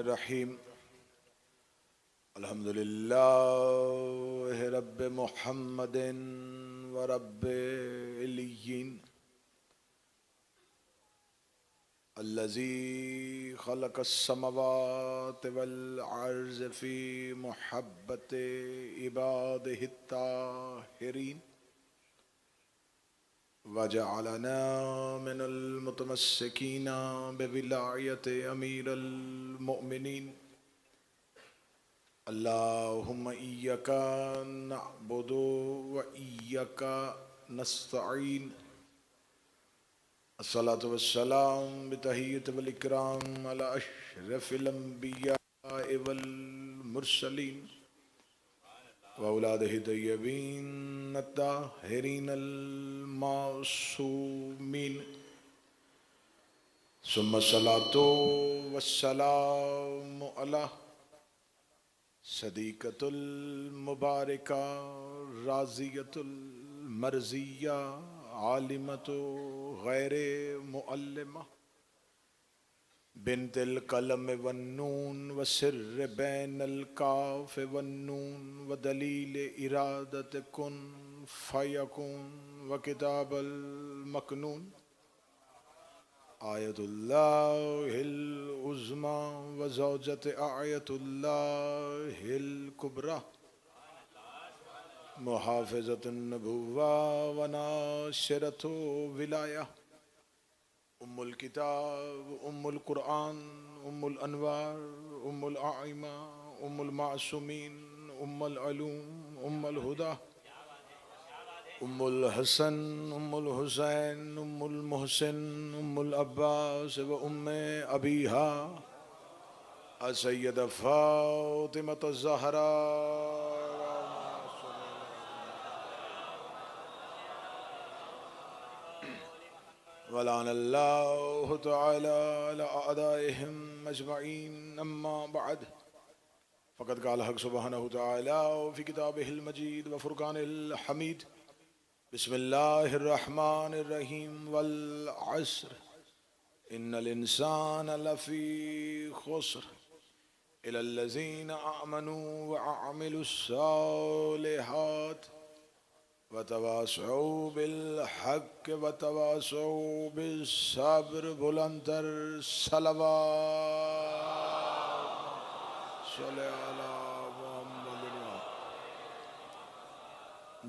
रहीम। अल्हम्दुलिल्लाह रब्बि मुहम्मदिन व रब्बिल इल्लियीन अल्लज़ी खलक़स समावाति वल अर्ज़ फ़ी मुहब्बति इबादिहित ताहिरीन वजअलना मिनल मुतमस्सिकीना बिविलायति अमीरिल मुअमिनीन अल्लाहुम्मा इय्याका नअबुदु व इय्याका नस्तईन अस्सलातु वस्सलाम बितहिय्यति वल इकराम अला अशरफिल अंबिया वल मुरसलीन व औलादिहि तय्यबीन अत्ताहिरीन अल मासूमीन सुम्मा सलातो वस्सलामु अला सदीक़तुल मुबारका राज़ियतुल मर्ज़िया आलिमतु गैरे मुअल्लिमा बिन्तिल कलम वन्नून व सिर्र बैनल काफ वन्नून व दलील इरादत कुन फयकुन व किताबल मकनून आयतुल्लाहिल उज़्मा व ज़ौजत आयतुल्लाहिल कुबरा मुहाफ़िज़तुन नबुव्वा व नाशिरतु विलाया उम्मुल किताब उम्मुल कुरआन उम्मुल अनवार उम्मुल आइमा उम्मुल मासूमीन उम्मुल अलूम उम्मुल हुदा उम्मुल हसन उम्मुल हुसैन उम्मुल मोहसिन उम्मुल अब्बास व उम्मे अबीहा सय्यदा फ़ातिमा ज़हरा वलानल्लाहु तआला अला अदाइहिम अजमईन अम्मा बअद फ़क़द क़ाल हक़ सुब्हानहु तआला फ़ी किताबिहिल मजीद व फ़ुरक़ानिल हमीद बिस्मिल्लाहिर रहमानिर रहीम वल अस्र इन्नल इंसाना लफ़ी खुस्र इल्लल्लज़ीना आमनू व अमिलुस्सालिहात वतवासौ बिल हक़ वतवासौ बिस्सब्र बुलंदर सलवात सल्लल्लाहु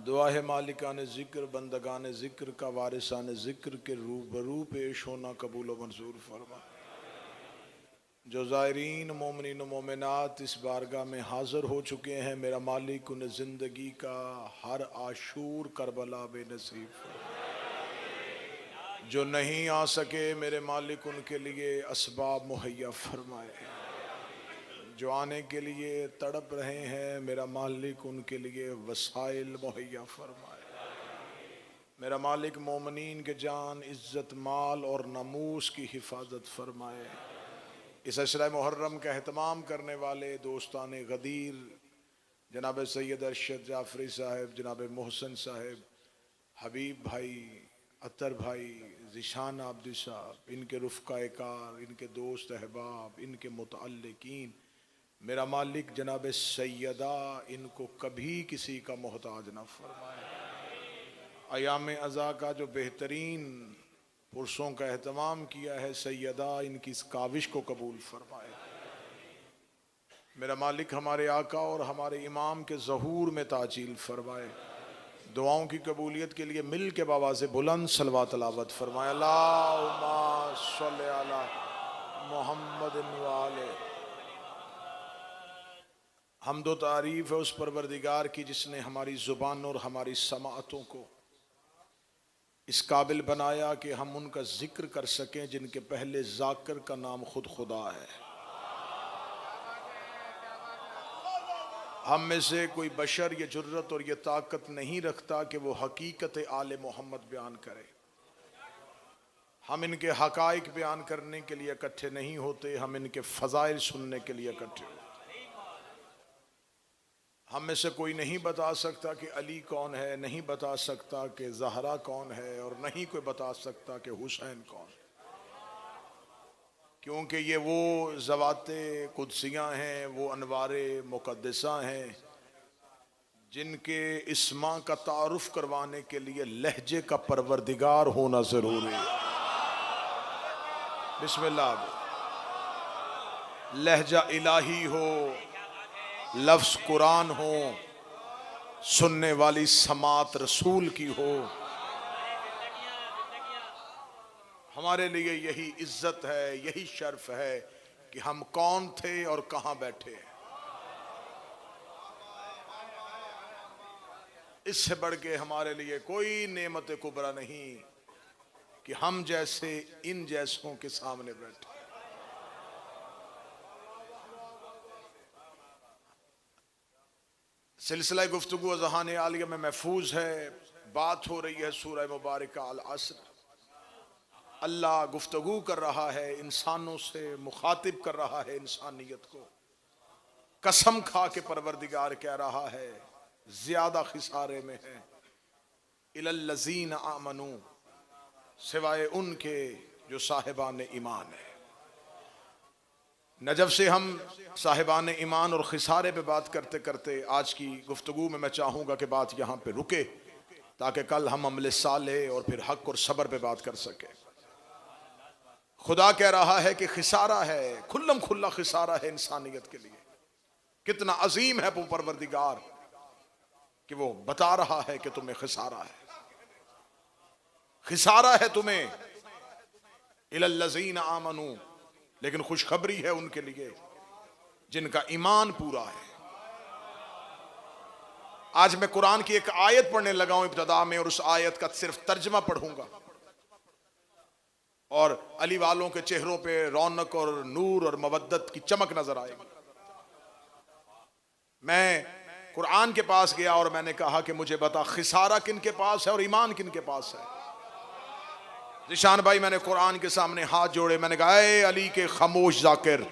दुआ है मालिकान ज़िक्र बंदगान ज़िक्र का वारिसान ज़िक्र के रूबरू पेश होना कबूल व मंजूर फरमा। जो ज़ायरीन मोमिनीन मोमिनात इस बारगाह में हाज़िर हो चुके हैं, मेरा मालिक उन्हें ज़िंदगी का हर आशूर करबला बेनसीब फरमाए। जो नहीं आ सके मेरे मालिक उनके लिए असबाब मुहैया फरमाए। जो आने के लिए तड़प रहे हैं, मेरा मालिक उनके लिए वसाइल मुहैया फरमाए। मेरा मालिक मोमिनीन के जान इज़्ज़त माल और नमूस की हिफाजत फरमाए। इस अशरा मुहर्रम का एहतमाम करने वाले दोस्तान गदीर जनाब सैयद अरशद जाफरी साहब, जनाब मोहसिन साहब, हबीब भाई, अतर भाई, ज़िशान आब्दी साहब, इनके रुफ़क़ाए कार, इनके दोस्त अहबाब, इनके मुतअल्लिकीन, मेरा मालिक जनाब सैयदा इनको कभी किसी का मोहताज न फरमाए। अयाम अज़ा का जो बेहतरीन पुरसों का एहतमाम किया है, सैयदा इनकी इस काविश को कबूल फरमाए। मेरा मालिक हमारे आका और हमारे इमाम के ज़हूर में ताजील फरमाए। दुआओं की कबूलियत के लिए मिल के बाबा से बुलंद सलवात तलावत फरमाए। अल्लाहुम्मा सल्लि अला मुहम्मदिन व आले। हम्द व तारीफ़ है उस परवरदिगार की जिसने हमारी ज़ुबान और हमारी समाअतों को इस काबिल बनाया कि हम उनका जिक्र कर सकें जिनके पहले जाकिर का नाम खुद खुदा है। हम में से कोई बशर ये जुर्रत और ये ताकत नहीं रखता कि वो हकीकत आले मोहम्मद बयान करे। हम इनके हकाइक बयान करने के लिए इकट्ठे नहीं होते, हम इनके फ़ज़ाइल सुनने के लिए इकट्ठे होते। हम में से कोई नहीं बता सकता कि अली कौन है, नहीं बता सकता कि ज़हरा कौन है, और नहीं कोई बता सकता कि हुसैन कौन है। क्योंकि ये वो ज़वाते कुदसियाँ हैं, वो अनवारे मुक़द्दसा हैं जिनके इस्मा का तारुफ करवाने के लिए लहजे का परवरदिगार होना ज़रूरी है। बिस्मिल्लाह। लहजा इलाही हो, लफ्ज़ कुरान हो, सुनने वाली समात रसूल की हो। हमारे लिए यही इज्जत है, यही शर्फ है कि हम कौन थे और कहां बैठे हैं। इससे बढ़ के हमारे लिए कोई नेमत कुबरा नहीं कि हम जैसे इन जैसों के सामने बैठे। सिलसिला गुफ्तगू अज़हान आलिया में महफूज है। बात हो रही है सूरह मुबारक अल असर। अल्लाह गुफ्तगू कर रहा है इंसानों से, मुखातिब कर रहा है इंसानियत को। कसम खा के परवरदिगार कह रहा है ज्यादा खिसारे में है इलल्लज़ीन आमनू, सिवाय उनके जो साहिबान ईमान है। न जब से हम साहिबान ईमान और खिसारे पे बात करते करते आज की गुफ्तगू में मैं चाहूँगा कि बात यहाँ पे रुके ताकि कल हम अमल साले और फिर हक और सब्र पे बात कर सके। खुदा कह रहा है कि खिसारा है, खुल्लम खुल्ला खिसारा है इंसानियत के लिए। कितना अजीम है वो परवरदिगार कि वो बता रहा है कि तुम्हें खिसारा है, खिसारा है तुम्हें इलल्लज़ीन आमनू। लेकिन खुशखबरी है उनके लिए जिनका ईमान पूरा है। आज मैं कुरान की एक आयत पढ़ने लगा हूं इब्तिदा में, और उस आयत का सिर्फ तर्जमा पढ़ूंगा और अली वालों के चेहरों पे रौनक और नूर और मवद्दत की चमक नजर आएगी। मैं कुरान के पास गया और मैंने कहा कि मुझे बता खिसारा किन के पास है और ईमान किन के पास है। जिशान भाई, मैंने कुरान के सामने हाथ जोड़े, मैंने कहा ए अली के खामोश जाकिर,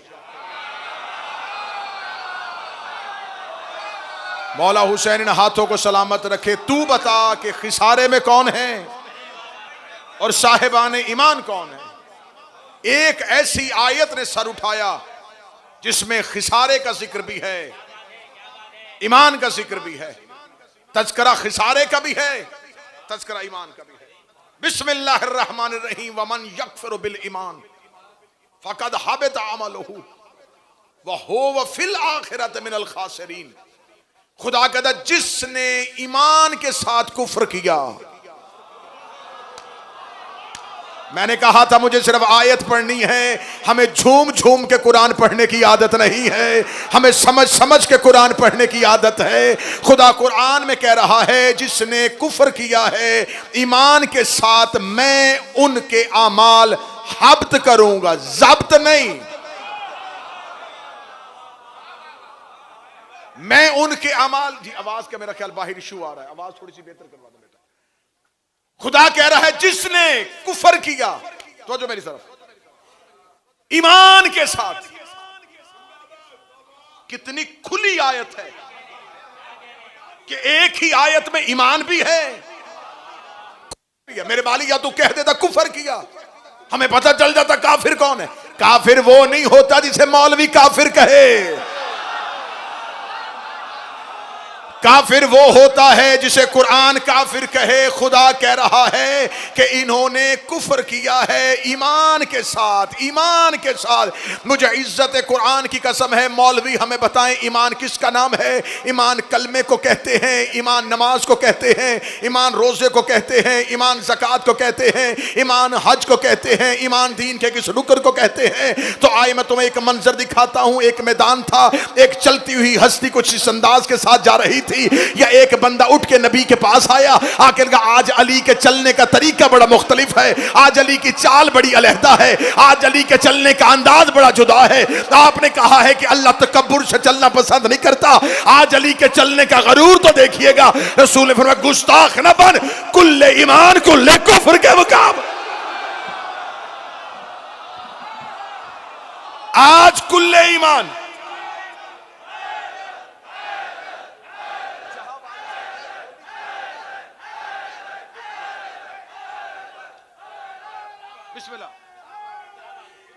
मौला हुसैन ने हाथों को सलामत रखे, तू बता कि खिसारे में कौन है और साहिबान ईमान कौन है। एक ऐसी आयत ने सर उठाया जिसमें खिसारे का जिक्र भी है, ईमान का जिक्र भी है, तज़किरा खिसारे का भी है, तज़किरा ईमान का भी है। बिस्मिल्लाहिर्रहमानिर्रहीम वमन यकफिरु बिल ईमान फकद हबित अमलुहु व हुवा फिल आखिरति मिनल खासिरीन। खुदा कहता जिसने ईमान के साथ कुफ्र किया। मैंने कहा था मुझे सिर्फ आयत पढ़नी है, हमें झूम झूम के कुरान पढ़ने की आदत नहीं है, हमें समझ समझ के कुरान पढ़ने की आदत है। खुदा कुरान में कह रहा है जिसने कुफ्र किया है ईमान के साथ, मैं उनके आमाल हब्त करूंगा, जब्त नहीं। मैं उनके अमाल। जी आवाज का मेरा ख्याल बाहर इशू आ रहा है, आवाज थोड़ी सी बेहतर करवा दो बेटा। खुदा कह रहा है जिसने कुफर किया, तो जो मेरी तरफ, ईमान के साथ। कितनी खुली आयत है कि एक ही आयत में ईमान भी है। मेरे बाली या तो कह देता कुफर किया, हमें पता चल जाता काफिर कौन है। काफिर वो नहीं होता जिसे मौलवी काफिर कहे, काफिर वो होता है जिसे कुरान काफिर कहे। खुदा कह रहा है कि इन्होंने कुफ्र किया है ईमान के साथ, ईमान के साथ। मुझे इज्जत कुरान की कसम है, मौलवी हमें बताएं ईमान किसका नाम है। ईमान कलमे को कहते हैं, ईमान नमाज को कहते हैं, ईमान रोजे को कहते हैं, ईमान ज़कात को कहते हैं, ईमान हज को कहते हैं, ईमान दीन के किस रुकन को कहते हैं। तो आए मैं तुम्हें एक मंजर दिखाता हूं। एक मैदान था, एक चलती हुई हस्ती कुछ इस अंदाज के साथ जा रही थी, या एक बंदा उठ के नबी के पास आया, आखिर का आज अली के चलने का तरीका बड़ा मुख्तलिफ है, आज अली की चाल बड़ी अलहदा है, आज अली के चलने का अंदाज बड़ा जुदा है। आपने कहा है कि अल्लाह तकब्बुर से चलना पसंद नहीं करता, आज अली के चलने का गरूर तो देखिएगा। रसूल ने फरमाया गुस्ताख न बन, कुल्ले ईमान कुल्ले कुफ्र के मुकाम। आज कुल्ले ईमान,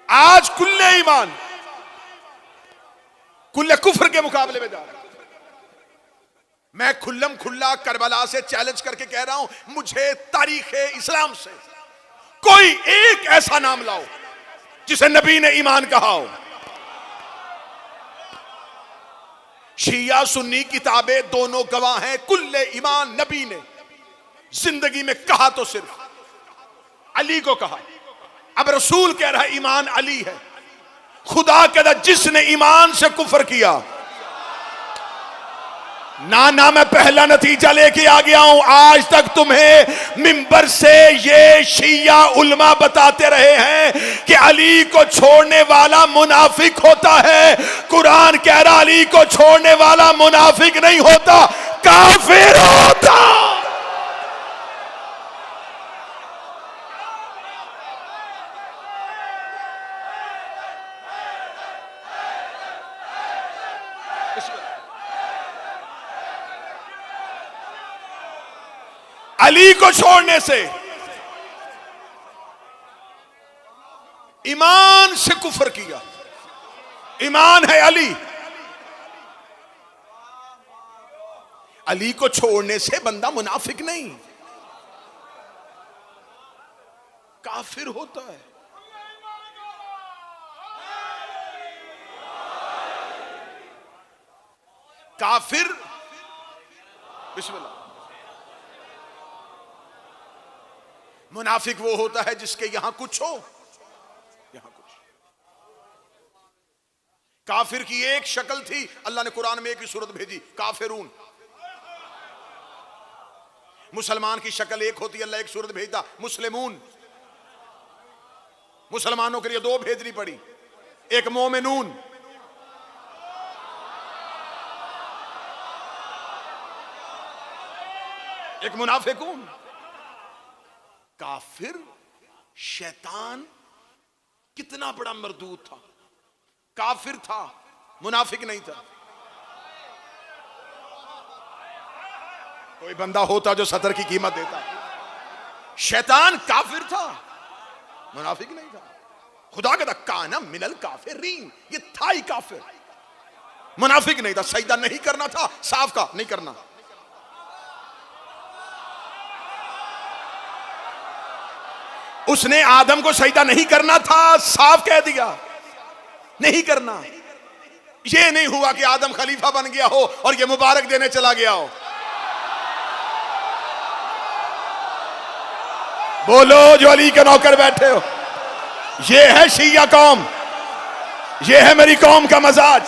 आज आज कुल्ले ईमान कुल्ले कुफ्र के मुकाबले में जा रहा है। मैं खुल्लम खुल्ला करबला से चैलेंज करके कह रहा हूं, मुझे तारीख इस्लाम से कोई एक ऐसा नाम लाओ जिसे नबी ने ईमान कहा हो। शिया सुन्नी किताबें दोनों गवाह हैं, कुल्ले ईमान नबी ने जिंदगी में कहा तो सिर्फ अली को कहा। अब रसूल कह रहा है ईमान अली है। खुदा कहता जिसने ईमान से कुफर किया, ना मैं पहला नतीजा लेके आ गया हूं। आज तक तुम्हें मिंबर से ये शिया उलमा बताते रहे हैं कि अली को छोड़ने वाला मुनाफिक होता है। कुरान कह रहा अली को छोड़ने वाला मुनाफिक नहीं होता, काफिर होता। अली को छोड़ने से, ईमान से कुफर किया। ईमान है अली, अली को छोड़ने से बंदा मुनाफिक नहीं, काफिर होता है। काफिर बिस्मिल्लाह। मुनाफिक वो होता है जिसके यहां कुछ हो, यहां कुछ। काफिर की एक शक्ल थी, अल्लाह ने कुरान में एक ही सूरत भेजी, काफिरून। मुसलमान की शक्ल एक होती है, अल्लाह एक सूरत भेजता, मुस्लिमून। मुसलमानों के लिए दो भेजनी पड़ी, एक मोमिनून। एक मुनाफिकून। काफिर शैतान कितना बड़ा मरदूद था, काफिर था, मुनाफिक नहीं था। कोई बंदा होता जो सतर की कीमत देता। शैतान काफिर था, मुनाफिक नहीं था। खुदा कहता काना मिनल काफिरीन, ये था ही काफिर, मुनाफिक नहीं था। सजदा नहीं करना था, साफ का नहीं करना। उसने आदम को सजदा नहीं करना था, साफ कह दिया नहीं करना। ये नहीं हुआ कि आदम खलीफा बन गया हो और ये मुबारक देने चला गया हो। बोलो जो अली के नौकर बैठे हो, ये है शिया कौम, ये है मेरी कौम का मजाज।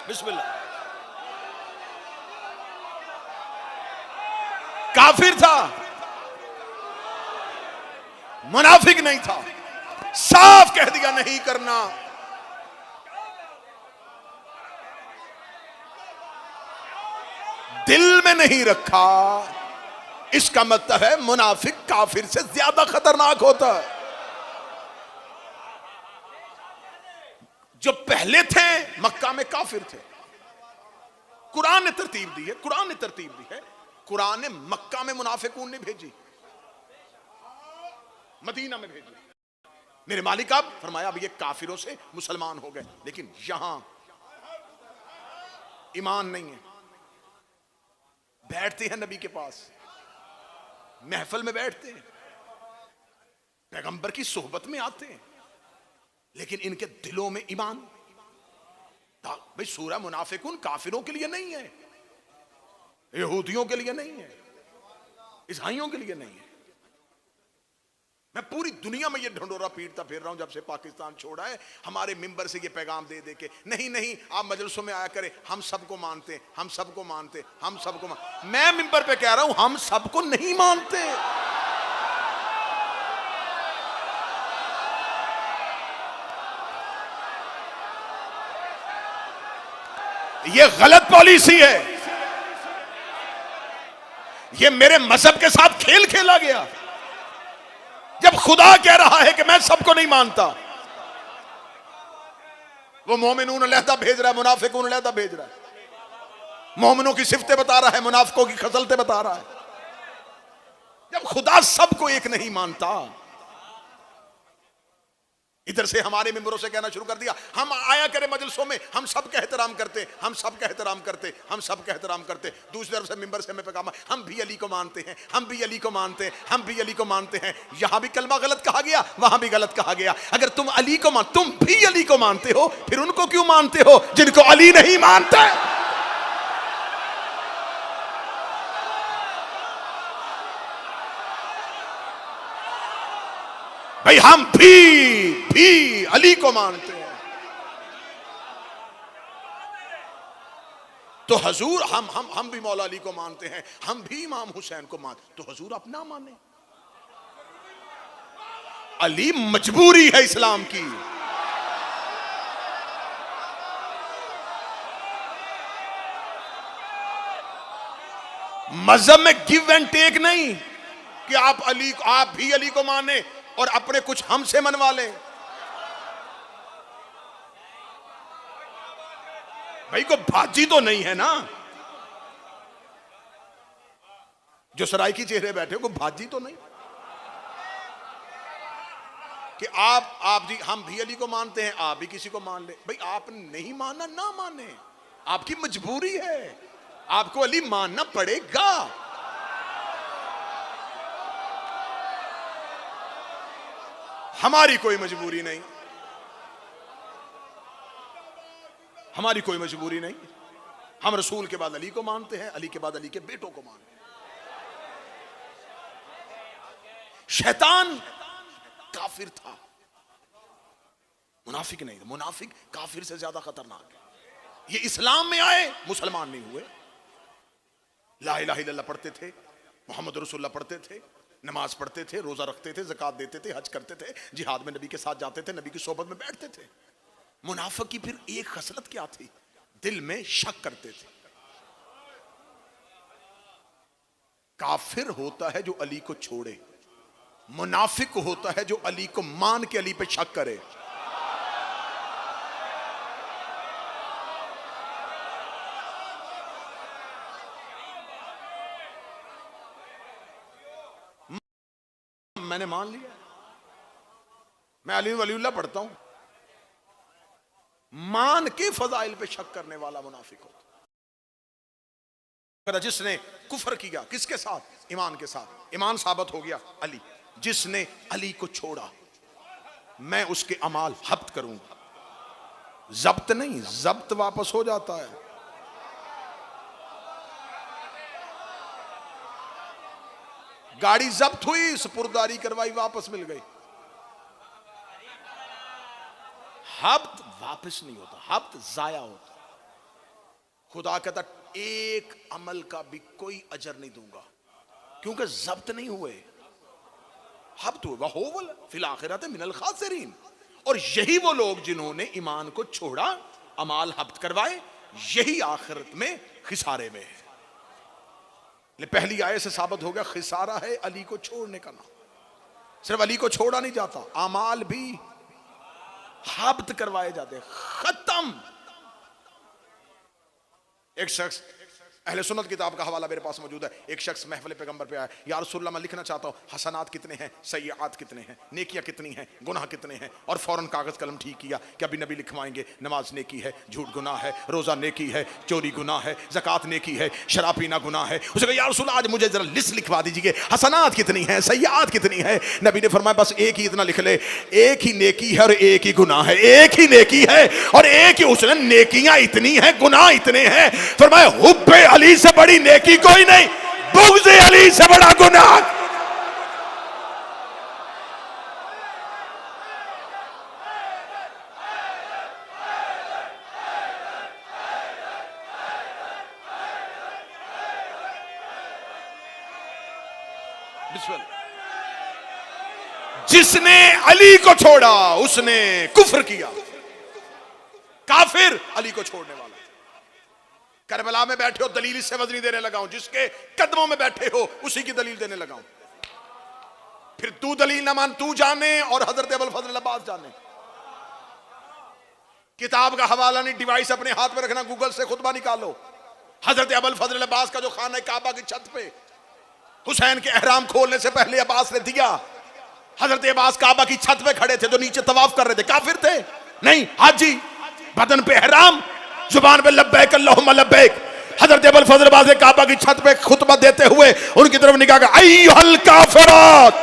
बिस्मिल्लाह। काफिर था, मुनाफिक नहीं था, साफ कह दिया नहीं करना। दिल में नहीं रखा, इसका मतलब है मुनाफिक काफिर से ज्यादा खतरनाक होता है। जो पहले थे मक्का में काफिर थे, कुरान ने तरतीब दी है, कुरान ने तरतीब दी है। कुरान ने मक्का में मुनाफिकून नहीं भेजी, मदीना में भेजी। मेरे मालिक आप फरमाया अब ये काफिरों से मुसलमान हो गए, लेकिन यहां ईमान नहीं है। बैठते हैं नबी के पास, महफिल में बैठते हैं, पैगंबर की सोहबत में आते हैं, लेकिन इनके दिलों में ईमान। भाई सूरह मुनाफिकून काफिरों के लिए नहीं है, यहूदियों के लिए नहीं है, ईसाइयों के लिए नहीं है। मैं पूरी दुनिया में ये ढंडोरा पीटता फिर रहा हूं जब से पाकिस्तान छोड़ा है। हमारे मिंबर से ये पैगाम दे दे के नहीं आप मजलिसों में आया करें, हम सबको मानते, हम सबको मानते, हम सबको मैं मिंबर पे कह रहा हूं हम सबको नहीं मानते। ये गलत पॉलिसी है, ये मेरे मजहब के साथ खेल खेला गया। जब खुदा कह रहा है कि मैं सबको नहीं मानता, वो मोमिनून अलहदा भेज रहा है, मुनाफिकून अलहदा भेज रहा है। मोमिनों की सिफतें बता रहा है, मुनाफिकों की खसलतें बता रहा है। जब खुदा सबको एक नहीं मानता। इधर से हमारे मेंबरों से कहना शुरू कर दिया, हम आया करें मजलिसों में, हम सब का एहतराम करते, हम सब का एहतराम करते, हम सब का एहतराम करते। दूसरी तरफ से मेंबर से हमें पैगाम, हम भी अली को मानते हैं, हम भी अली को मानते हैं, हम भी अली को मानते हैं। यहां भी कलमा गलत कहा गया, वहां भी गलत कहा गया। अगर तुम अली को तुम भी अली को मानते हो, फिर उनको क्यों मानते हो जिनको अली नहीं मानता? भाई हम भी अली को मानते हैं। तो हजूर हम भी मौला अली को मानते हैं, हम भी इमाम हुसैन को मानते, तो हजूर अपना माने। अली मजबूरी है इस्लाम की। मजहब में गिव एंड टेक नहीं कि आप भी अली को माने और अपने कुछ हमसे मनवा लें। भाई को भाजी तो नहीं है ना, जो सराइकी चेहरे बैठे को भाजी तो नहीं कि आप जी हम भी अली को मानते हैं, आप भी किसी को मान ले। भाई आपने नहीं माना ना माने, आपकी मजबूरी है, आपको अली मानना पड़ेगा। हमारी कोई मजबूरी नहीं, हमारी कोई मजबूरी नहीं। हम रसूल के बाद अली को मानते हैं, अली के बाद अली के बेटों को मानते हैं। शैतान काफिर था, मुनाफिक नहीं था। मुनाफिक काफिर से ज्यादा खतरनाक है। ये इस्लाम में आए, मुसलमान नहीं हुए। ला इलाहा इल्लल्लाह पढ़ते थे, मोहम्मद रसूलुल्लाह पढ़ते थे, नमाज पढ़ते थे, रोजा रखते थे, ज़कात देते थे, हज करते थे, जिहाद में नबी के साथ जाते थे, नबी की सोबत में बैठते थे। मुनाफिक की फिर एक खसलत क्या थी? दिल में शक करते थे। काफिर होता है जो अली को छोड़े, मुनाफिक होता है जो अली को मान के अली पे शक करे। मैंने मान लिया, मैं अली वलीउल्लाह पढ़ता हूं, मान के फजाइल पे शक करने वाला मुनाफिक होता। जिसने कुफर किया किसके साथ? ईमान के साथ, ईमान साबित हो गया अली। जिसने अली को छोड़ा, मैं उसके अमाल हब्त करूंगा। जब्त नहीं, जब्त वापस हो जाता है। गाड़ी जब्त हुई, सुपुर्दारी करवाई, वापस मिल गई। हब्त वापस नहीं होता, हब्त जाया होता। खुदा कहता एक अमल का भी कोई अजर नहीं दूंगा, क्योंकि जब्त नहीं हुए, हब्त हुए। वहुवल फिल आखिरत मिनल खासिरीन। और यही वो लोग जिन्होंने ईमान को छोड़ा, अमाल हब्त करवाए, यही आखिरत में खिसारे में है। पहली आयत से साबित हो गया खिसारा है अली को छोड़ने का नाम। सिर्फ अली को छोड़ा नहीं जाता, अमाल भी हब्त करवाए जाते, खत्म। एक शख्स, अहले सुन्नत किताब का हवाला मेरे पास मौजूद है, एक शख्स महफिल पैगंबर पे आया, या रसूलल्लाह मैं लिखना चाहता हूँ हसनात कितने हैं, सय्यात कितने हैं, नेकियां कितनी हैं, गुनाह कितने हैं। और फौरन कागज कलम ठीक किया कि अभी नबी लिखवाएंगे, नमाज नेकी है, झूठ गुनाह है, रोजा नेकी है, चोरी गुनाह है, ज़कात नेकी है, शराब पीना गुनाह है। उसने कहा या रसूल आज मुझे जरा लिस्ट लिखवा दीजिए, हसनात कितनी है, सय्यात कितनी है। नबी ने फरमाया बस एक ही इतना लिख ले, एक ही नेकी है और एक ही गुनाह है, एक ही नेकी है और एक ही। उसने नेकियां इतनी है, गुनाह इतने हैं। फरमाया हुब्बे अली से बड़ी नेकी कोई नहीं, बुग़्ज़े अली से बड़ा गुनाह। जिसने अली को छोड़ा उसने कुफ्र किया। काफिर अली को छोड़ने वाला। करबला में बैठे हो दलील इससे वजनी देने लगाऊं, जिसके कदमों में बैठे हो उसी की दलील देने लगाऊं। फिर तू दलील ना मान, तू जाने और हजरत अबुल फजल अब्बास जाने। किताब का हवाला नहीं, डिवाइस अपने हाथ में रखना, गूगल से खुतबा निकालो। हजरत अबुल फजल अब्बास का जो खाना है काबा की छत पे, हुसैन के एहराम खोलने से पहले अब्बास ने दिया। हजरत अब्बास काबा की छत पे खड़े थे, जो नीचे तवाफ कर रहे थे काफिर थे? नहीं, हाजी, बदन पे एहराम, जुबान पे लब्बैक अल्लाहुम्मा लब्बैक। हजरत अबुल फजल अब्बास काबा की छत पे खुतबा देते हुए उनकी तरफ निगाह का, अय्युहल काफिरात,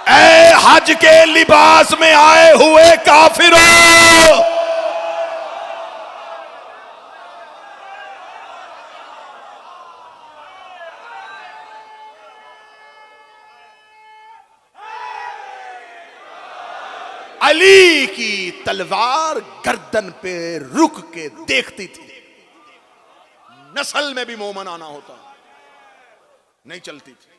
ए हज के लिबास में आए हुए काफिरों, अली की तलवार गर्दन पे रुक के देखती थी। नस्ल में भी मोमन आना होता, नहीं चलती थी,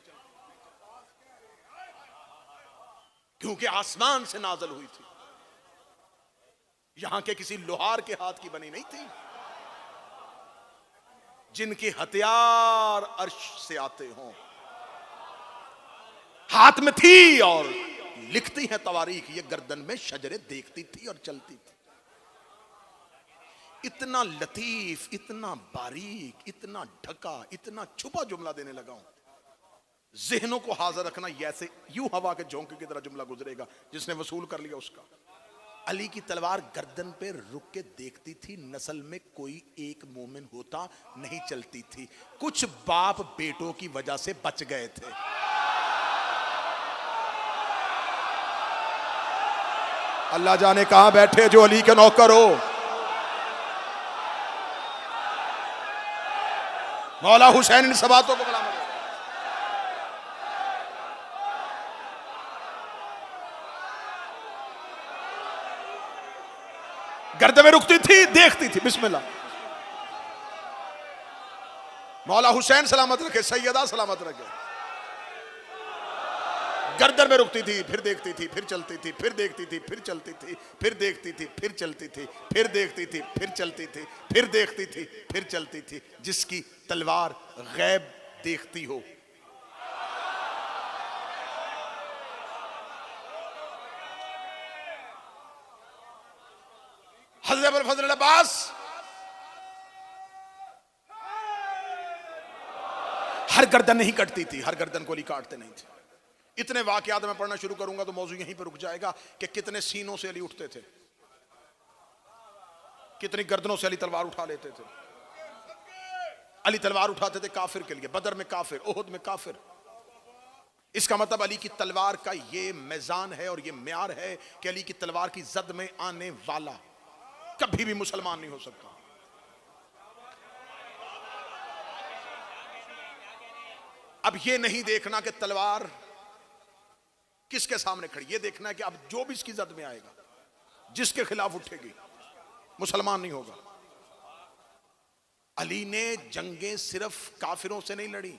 क्योंकि आसमान से नाजल हुई थी, यहां के किसी लोहार के हाथ की बनी नहीं थी। जिनके हथियार अर्श से आते हों, हाथ में थी और लिखती हैं तवारीख, ये गर्दन में शजरे देखती थी और चलती थी। इतना लतीफ, इतना बारीक, इतना ढका, इतना छुपा जुमला देने लगा हूं। ज़हनों को हाजिर रखना, ऐसे यूं हवा के झोंके की तरह जुमला गुजरेगा, जिसने वसूल कर लिया उसका। अली की तलवार गर्दन पे रुक के देखती थी। नस्ल में कोई एक मोमिन होता, नहीं चलती थी। कुछ बाप बेटों की वजह से बच गए थे। अल्लाह जाने कहां बैठे जो अली के नौकर हो। मौला हुसैन इन सब बातों को मलामत, गर्दन में रुकती थी, देखती थी। बिस्मिल्लाह। मौला हुसैन सलामत रखे, सैयदा सलामत रखे। गर्दन में रुकती थी, फिर देखती थी, फिर चलती थी, फिर देखती थी, फिर चलती थी, फिर देखती थी, फिर चलती थी, फिर देखती थी, फिर चलती थी, फिर देखती थी, फिर चलती थी। जिसकी तलवार गैब देखती हो। हज़रत अबुल फजल अब्बास हर गर्दन नहीं कटती थी, हर गर्दन को काटते नहीं थे। इतने वाकयात में पढ़ना शुरू करूंगा तो मौजू यहीं पर रुक जाएगा कि कितने सीनों से अली उठते थे, कितनी गर्दनों से अली तलवार उठा लेते थे। अली तलवार उठाते थे काफिर के लिए, बदर में काफिर, ओहद में काफिर। इसका मतलब अली की तलवार का ये मैजान है और ये म्यार है कि अली की तलवार की जद में आने वाला कभी भी मुसलमान नहीं हो सकता। अब ये नहीं देखना कि तलवार किसके सामने खड़ी, ये देखना है कि अब जो भी इसकी जद में आएगा, जिसके खिलाफ उठेगी, मुसलमान नहीं होगा। अली ने जंगें सिर्फ काफिरों से नहीं लड़ी,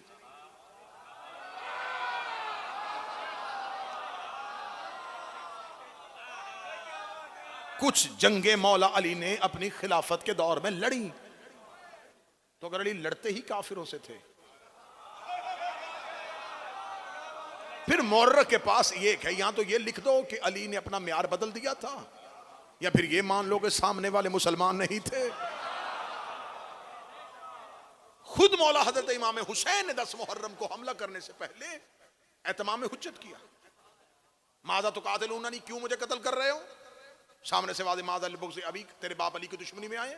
कुछ जंगे मौला अली ने अपनी खिलाफत के दौर में लड़ी। तो अगर अली लड़ते ही काफिरों से थे, फिर मोर्र के पास ये है, यहां तो ये लिख दो कि अली ने अपना म्यार बदल दिया था, या फिर ये मान लो कि सामने वाले मुसलमान नहीं थे। खुद मौला हजरत इमाम हुसैन ने 10 मुहर्रम को हमला करने से पहले एतमाम हुज्जत किया, माजा तो कातिलूना नहीं, क्यों मुझे कत्ल कर रहे हो? सामने से वादे माजा से, अभी तेरे बाप अली की दुश्मनी में आए।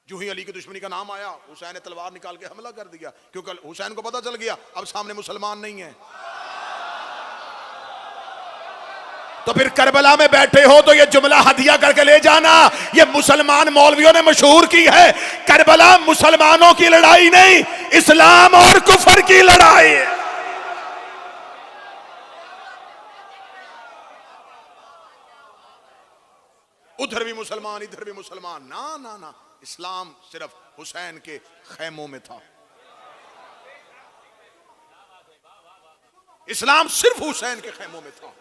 जो ही अली की दुश्मनी का नाम आया, हुसैन ने तलवार निकाल के हमला कर दिया, क्योंकि हुसैन को पता चल गया अब सामने मुसलमान नहीं है। तो फिर करबला में बैठे हो तो ये जुमला हदिया करके ले जाना, ये मुसलमान मौलवियों ने मशहूर की है। करबला मुसलमानों की लड़ाई नहीं, इस्लाम और कुफर की लड़ाई है। उधर भी मुसलमान, इधर भी मुसलमान, ना ना ना। इस्लाम सिर्फ हुसैन के खैमों में था, इस्लाम सिर्फ हुसैन के खैमों में था।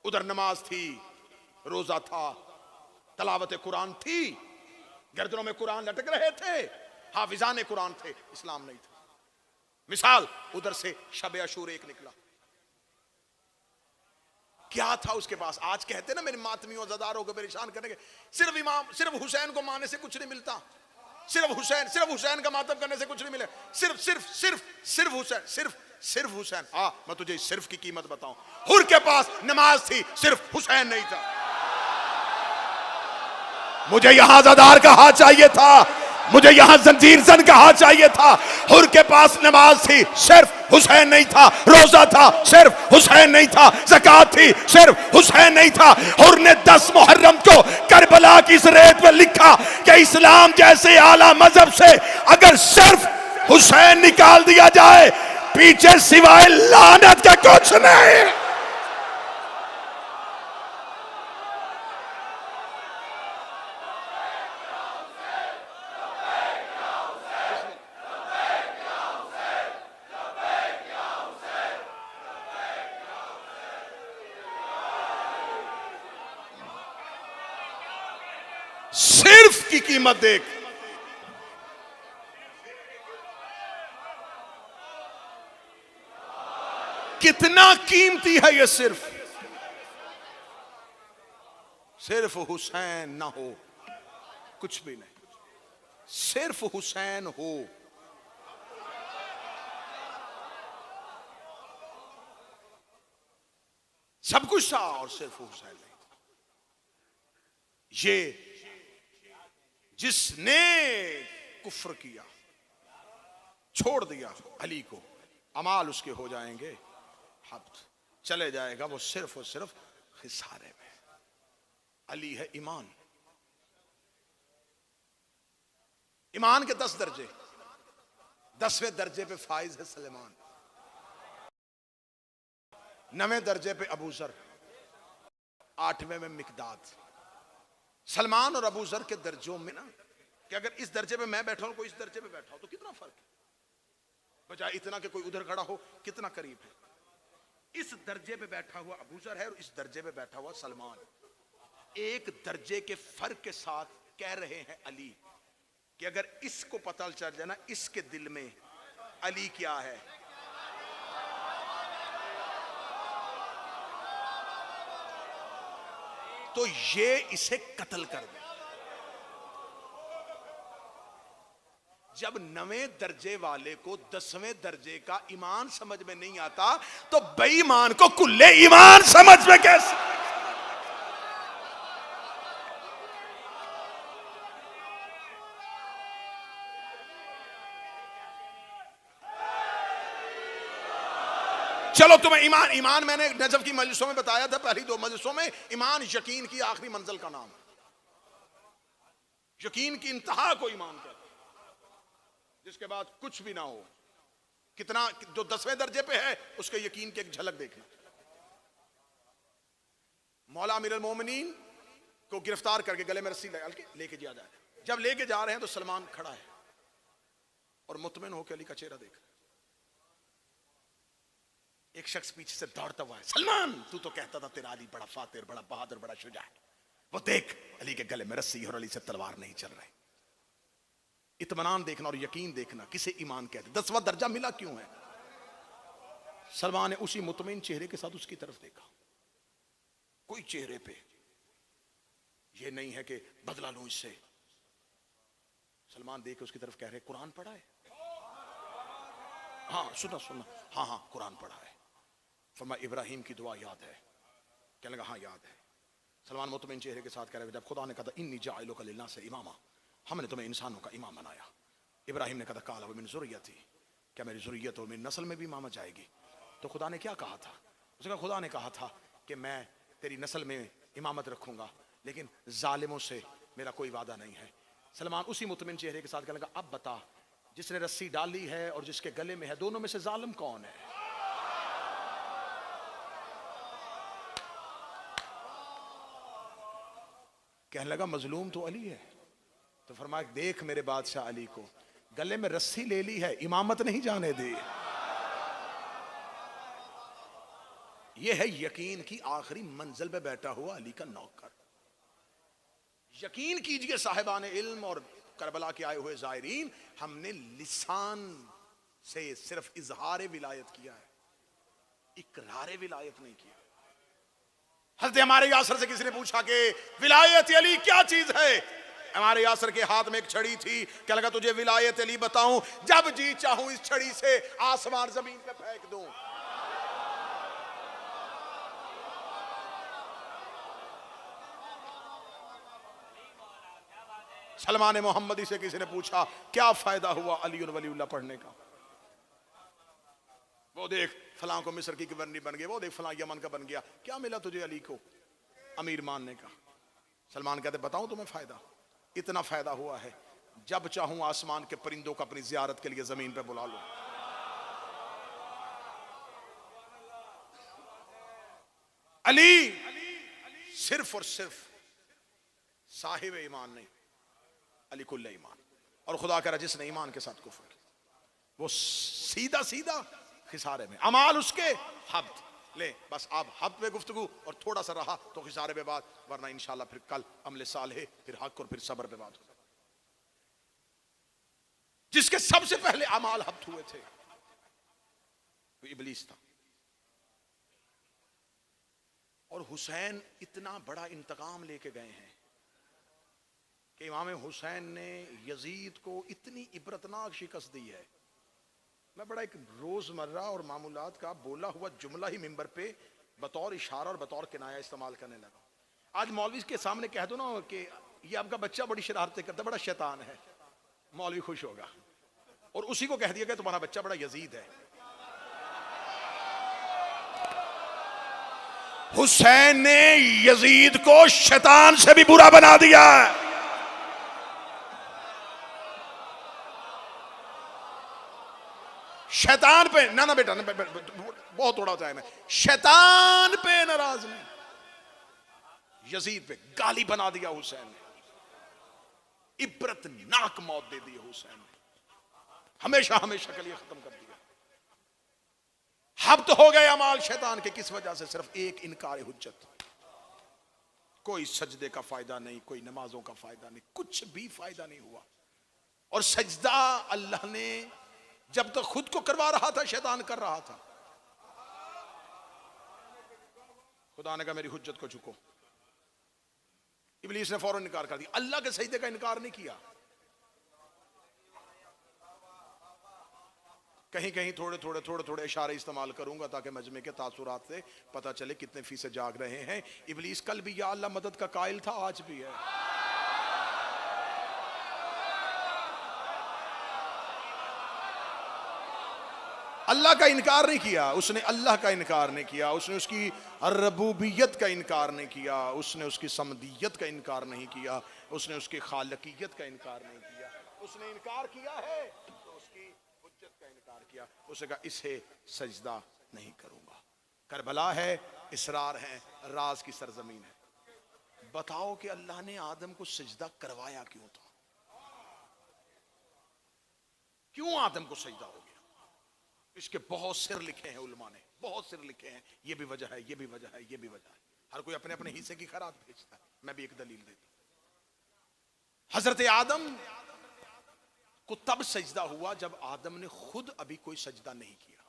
उधर नमाज थी, रोजा था, तलावत कुरान थी, गर्दनों में कुरान लटक रहे थे, हाफिजान कुरान थे, इस्लाम नहीं था। मिसाल उधर से शब अशूर एक निकला, क्या था उसके पास? आज कहते ना मेरे मातमियों ज़दारों को परेशान करने के, सिर्फ हुसैन को मानने से कुछ नहीं मिलता, सिर्फ हुसैन, सिर्फ हुसैन का मातम करने से कुछ नहीं मिले। सिर्फ सिर्फ सिर्फ सिर्फ हुसैन, सिर्फ सिर्फ हुसैन। हाँ, मैं तुझे सिर्फ की कीमत बताऊं, हुर के पास नमाज थी, सिर्फ हुसैन नहीं था। मुझे यहां ज़दार का हाथ चाहिए था, मुझे यहां जंजीर जन का हाथ चाहिए था। हुर के पास नमाज थी, सिर्फ हुसैन नहीं था। रोजा था, सिर्फ हुसैन नहीं था। ज़कात थी, सिर्फ हुसैन नहीं था। हुर ने 10 मुहर्रम को करबला की इस रेत में लिखा कि इस्लाम जैसे आला मजहब से अगर सिर्फ हुसैन निकाल दिया जाए, पीछे सिवाय लानत का कुछ नहीं। सिर्फ की कीमत देख। कितना कीमती है ये सिर्फ। सिर्फ हुसैन ना हो, कुछ भी नहीं। सिर्फ हुसैन हो, सब कुछ था और सिर्फ हुसैन नहीं। ये जिसने कुफ्र किया, छोड़ दिया अली को, अमाल उसके हो जाएंगे हब्त, चले जाएगा वो सिर्फ और सिर्फ खिसारे में। अली है ईमान। ईमान के 10 दर्जे, 10वें दर्जे पे फाइज है सलेमान, 9वें दर्जे पे अबू जर, 8वें में मिकदाद। सलमान और अबू जर के दर्जों में ना, कि अगर इस दर्जे पे मैं बैठा हूं, कोई इस दर्जे पे बैठा हो, तो कितना फर्क है, बजाय इतना कि कोई उधर खड़ा हो, कितना करीब है। इस दर्जे पे बैठा हुआ अबू जर है और इस दर्जे पे बैठा हुआ सलमान। एक दर्जे के फर्क के साथ कह रहे हैं अली कि अगर इसको पता चल जाए ना इसके दिल में अली क्या है, तो ये इसे कत्ल कर दे। जब 9वें दर्जे वाले को 10वें दर्जे का ईमान समझ में नहीं आता, तो बेईमान को कुल्ले ईमान समझ में कैसे। चलो तुम्हें ईमान, ईमान मैंने नजफ की मजलिसों में बताया था, पहली 2 मजलिसों में। ईमान यकीन की आखिरी मंजिल का नाम है। यकीन की इंतहा को ईमान कहते हैं, जिसके बाद कुछ भी ना हो। कितना, जो 10वें दर्जे पे है उसके यकीन की एक झलक देखना। मौला अमीरुल मोमिनीन को गिरफ्तार करके गले में रस्सी डाल के लेके जा रहा है। जब लेके जा रहे हैं तो सलमान खड़ा है और मुतमिन होकर अली का चेहरा देख रहा है। एक शख्स पीछे से दौड़ता हुआ है, सलमान तू तो कहता था तेरा अली बड़ा फातिर, बड़ा बहादुर, बड़ा शुजा है, वो देख अली के गले में रस्सी और अली से तलवार नहीं चल रही। इत्मीनान देखना और यकीन देखना किसे ईमान कहते। 10वां दर्जा मिला क्यों है? सलमान ने उसी मुतमिन चेहरे के साथ उसकी तरफ देखा। कोई चेहरे पे ये नहीं है कि बदला लूं इससे। सलमान देख के उसकी तरफ कह रहे, कुरान पढ़ा है? हाँ सुना सुना, हाँ हाँ कुरान पढ़ा है। फरमाया इब्राहिम की दुआ याद है? कहने लगा हाँ याद है। सलमान मुतमिन चेहरे के साथ कह रहे, जब खुदा ने कहा इन्नी जाइलुका लिन्नास इमामा, हमने तुम्हें इंसानों का इमाम बनाया। इब्राहिम ने कहा काला मिन ज़ुर्रियती, क्या मेरी ज़ुर्रियत और मेरी नस्ल में भी इमामत जाएगी? तो खुदा ने क्या कहा था? उसने कहा खुदा ने कहा था कि मैं तेरी नस्ल में इमामत रखूंगा, लेकिन जालिमों से मेरा कोई वादा नहीं है। सलमान उसी मुतमिन चेहरे के साथ कहने लगा, अब बता जिसने रस्सी डाली है और जिसके गले में है, दोनों में से जालिम कौन है? कहने लगा मजलूम तो अली है। तो फरमाया देख मेरे बादशाह अली को, गले में रस्सी ले ली है, इमामत नहीं जाने दी। यह है यकीन की आखिरी मंजिल पे बैठा हुआ अली का नौकर। यकीन कीजिए साहिबान इल्म और करबला के आए हुए जायरीन, हमने लिसान से सिर्फ इजहार विलायत किया है, इकरार विलायत नहीं किया। हज़रत हमारे यासर से किसी ने पूछा कि विलायत अली क्या चीज है? हमारे यासर के हाथ में एक छड़ी थी, क्या लगा तुझे विलायत अली बताऊं, जब जी चाहूं इस छड़ी से आसमान जमीन पे फेंक दूं। सलमान मोहम्मदी से किसी ने पूछा क्या फायदा हुआ अली और वलीउल्लाह पढ़ने का? वो देख फलां को मिस्र की गवर्नर बन गया, वो देख फलां यमन का बन गया, क्या मिला तुझे अली को अमीर मानने का? सलमान कहते बताऊं तुम्हें फायदा, इतना फायदा हुआ है जब चाहूं आसमान के परिंदों को अपनी जियारत के लिए जमीन पे बुला लो। अली सिर्फ और सिर्फ साहिब ईमान नहीं, अली कुल्ले ईमान। और खुदा कह रहा जिसने ईमान के साथ कुफ्र किया वो सीधा सीधा खिसारे में, अमाल उसके हब्त ले, बस आप हब्त पे गुफ्तगू और थोड़ा सा रहा तो खिसारे पे बात, वरना इंशाल्लाह फिर कल अमले साल है, फिर हक और फिर सब्र पे बात होगा। जिसके सबसे पहले अमाल हब्त हुए थे वो इबलीस था। और हुसैन इतना बड़ा इंतकाम लेके गए हैं कि इमाम हुसैन ने यजीद को इतनी इबरतनाक शिकस्त दी है। मैं बड़ा एक रोजमर्रा और मामूलात का बोला हुआ जुमला ही मिंबर पे बतौर इशारा और बतौर किनाया इस्तेमाल करने लगा। आज मौलवी के सामने कह दो ना कि ये आपका बच्चा बड़ी शरारतें करता, बड़ा शैतान है, मौलवी खुश होगा। और उसी को कह दिया कि तुम्हारा बच्चा बड़ा यजीद है। हुसैन ने यजीद को शैतान से भी बुरा बना दिया। शैतान पे ना ना बेटा, बहुत थोड़ा टाइम है। शैतान पे नाराज नहीं, यजीद पे गाली बना दिया हुसैन ने, इबरतनाक मौत दे दी हुसैन ने, हमेशा हमेशा के लिए खत्म कर दिया। हब्त हो गए अमाल शैतान के, किस वजह से? सिर्फ एक इनकार हुज्जत। कोई सजदे का फायदा नहीं, कोई नमाजों का फायदा नहीं, कुछ भी फायदा नहीं हुआ। और सजदा अल्लाह ने जब तक खुद को करवा रहा था शैतान कर रहा था। खुदा ने कहा मेरी हुज्जत को झुको। इब्लीस ने फौरन इनकार कर दिया, अल्लाह के सजदे का इनकार नहीं किया। कहीं कहीं थोड़े थोड़े इशारे इस्तेमाल करूंगा ताकि मजमे के तासुरात से पता चले कितने फीसद जाग रहे हैं। इब्लीस कल भी या अल्लाह मदद का कायल था, आज भी है। अल्लाह का इनकार नहीं किया उसने, अल्लाह का इनकार नहीं किया उसने, उसकी रबूबियत का इनकार नहीं किया उसने, उसकी समदियत का इनकार नहीं किया उसने, उसकी खालकियत का इनकार नहीं किया उसने। इनकार किया है तो उसकी हुज्जत का इनकार किया। उसने कहा इसे सजदा नहीं करूंगा। करबला है, इसरार है, राज की सरजमीन है। बताओ कि अल्लाह ने आदम को सजदा करवाया क्यों था? क्यों आदम को सजदा हो गया? इसके बहुत सिर लिखे हैं उलमा ने, बहुत सिर लिखे हैं। ये भी वजह है, ये भी वजह है, ये भी वजह है। हर कोई अपने अपने हिस्से की खैरात भेजता है। मैं भी एक दलील देता हूं। हजरत आदम को तब सजदा हुआ जब आदम ने खुद अभी कोई सजदा नहीं किया।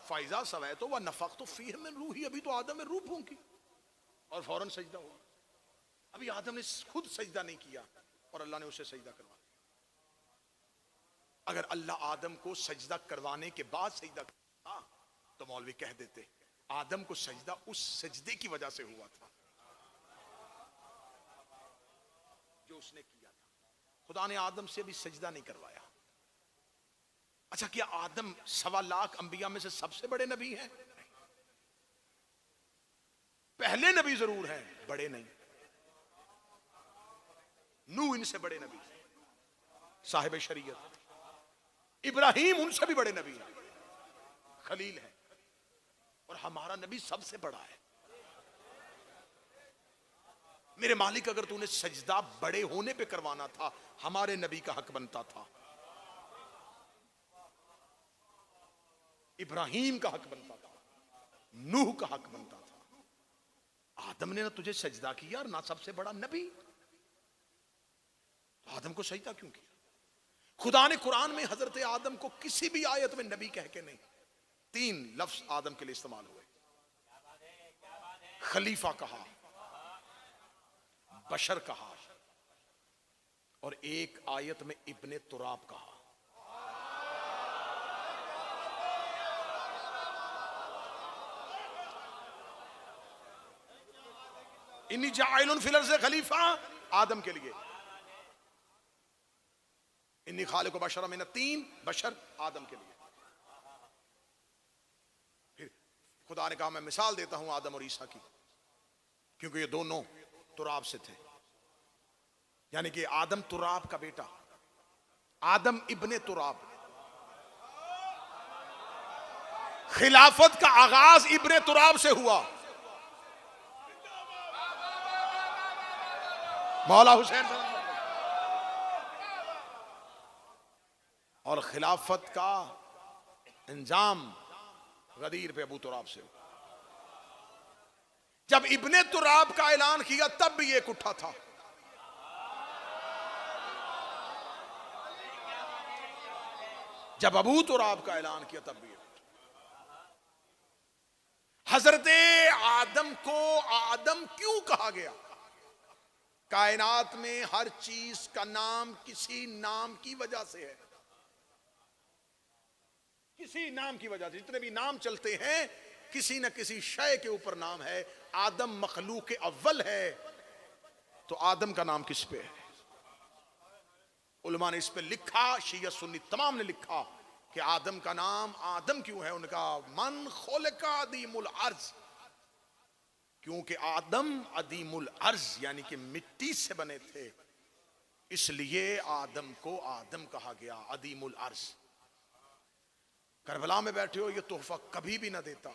फाइजा सवै तो वह नफक तो फीह में रूही, अभी तो आदम में रूह फूंकी और फौरन सजदा हुआ। अभी आदम ने खुद सजदा नहीं किया और अल्लाह ने उसे सजदा करवा। अगर अल्लाह आदम को सजदा करवाने के बाद सजदा करता तो मौलवी कह देते आदम को सजदा उस सजदे की वजह से हुआ था जो उसने किया था। खुदा ने आदम से भी सजदा नहीं करवाया। अच्छा, क्या आदम 1.25 लाख अंबिया में से सबसे बड़े नबी हैं? पहले नबी जरूर हैं, बड़े नहीं। नूह इनसे बड़े नबी, साहिब शरीयत। इब्राहिम उनसे भी बड़े नबी हैं, खलील है। और हमारा नबी सबसे बड़ा है। मेरे मालिक, अगर तूने सजदा बड़े होने पे करवाना था, हमारे नबी का हक बनता था, इब्राहिम का हक बनता था, नूह का हक बनता था। आदम ने ना तुझे सजदा किया, ना सबसे बड़ा नबी। आदम को सजदा क्यों किया? खुदा ने कुरान में हजरत आदम को किसी भी आयत में नबी कह के नहीं, 3 लफ्ज आदम के लिए इस्तेमाल हुए। खलीफा कहा, बशर कहा और एक आयत में इब्ने तुराब कहा। इन्नी जाइलुन फिल अर्ज़ खलीफा आदम के लिए, इन्नी खालिकु बशरा मिन तीन, बशर आदम के लिए। फिर खुदा ने कहा मैं मिसाल देता हूं आदम और ईसा की, क्योंकि ये दोनों तुराब से थे, यानी कि आदम तुराब का बेटा, आदम इब्ने तुराब। खिलाफत का आगाज इब्ने तुराब से हुआ। मौला हुसैन और खिलाफत का इंजाम गदीर पे अबू तुराब से हुआ। जब इब्ने तुराब का ऐलान किया तब भी एक उठा था। जब अबू तुराब का ऐलान किया तब भी हजरत आदम को आदम क्यों कहा गया? कायनात में हर चीज का नाम किसी नाम की वजह से है, किसी नाम की वजह से। जितने भी नाम चलते हैं किसी न किसी शय के ऊपर नाम है। आदम मखलूक अव्वल है तो आदम का नाम किस पे है? उलमा ने इस पे लिखा, शिया सुन्नी तमाम ने लिखा कि आदम का नाम आदम क्यों है। उनका मन खोलका अदीमुल अर्ज, क्योंकि आदम अदीमुल अर्ज यानी कि मिट्टी से बने थे, इसलिए आदम को आदम कहा गया, अदीमुल अर्ज। करबला में बैठे हो, ये तोहफा कभी भी ना देता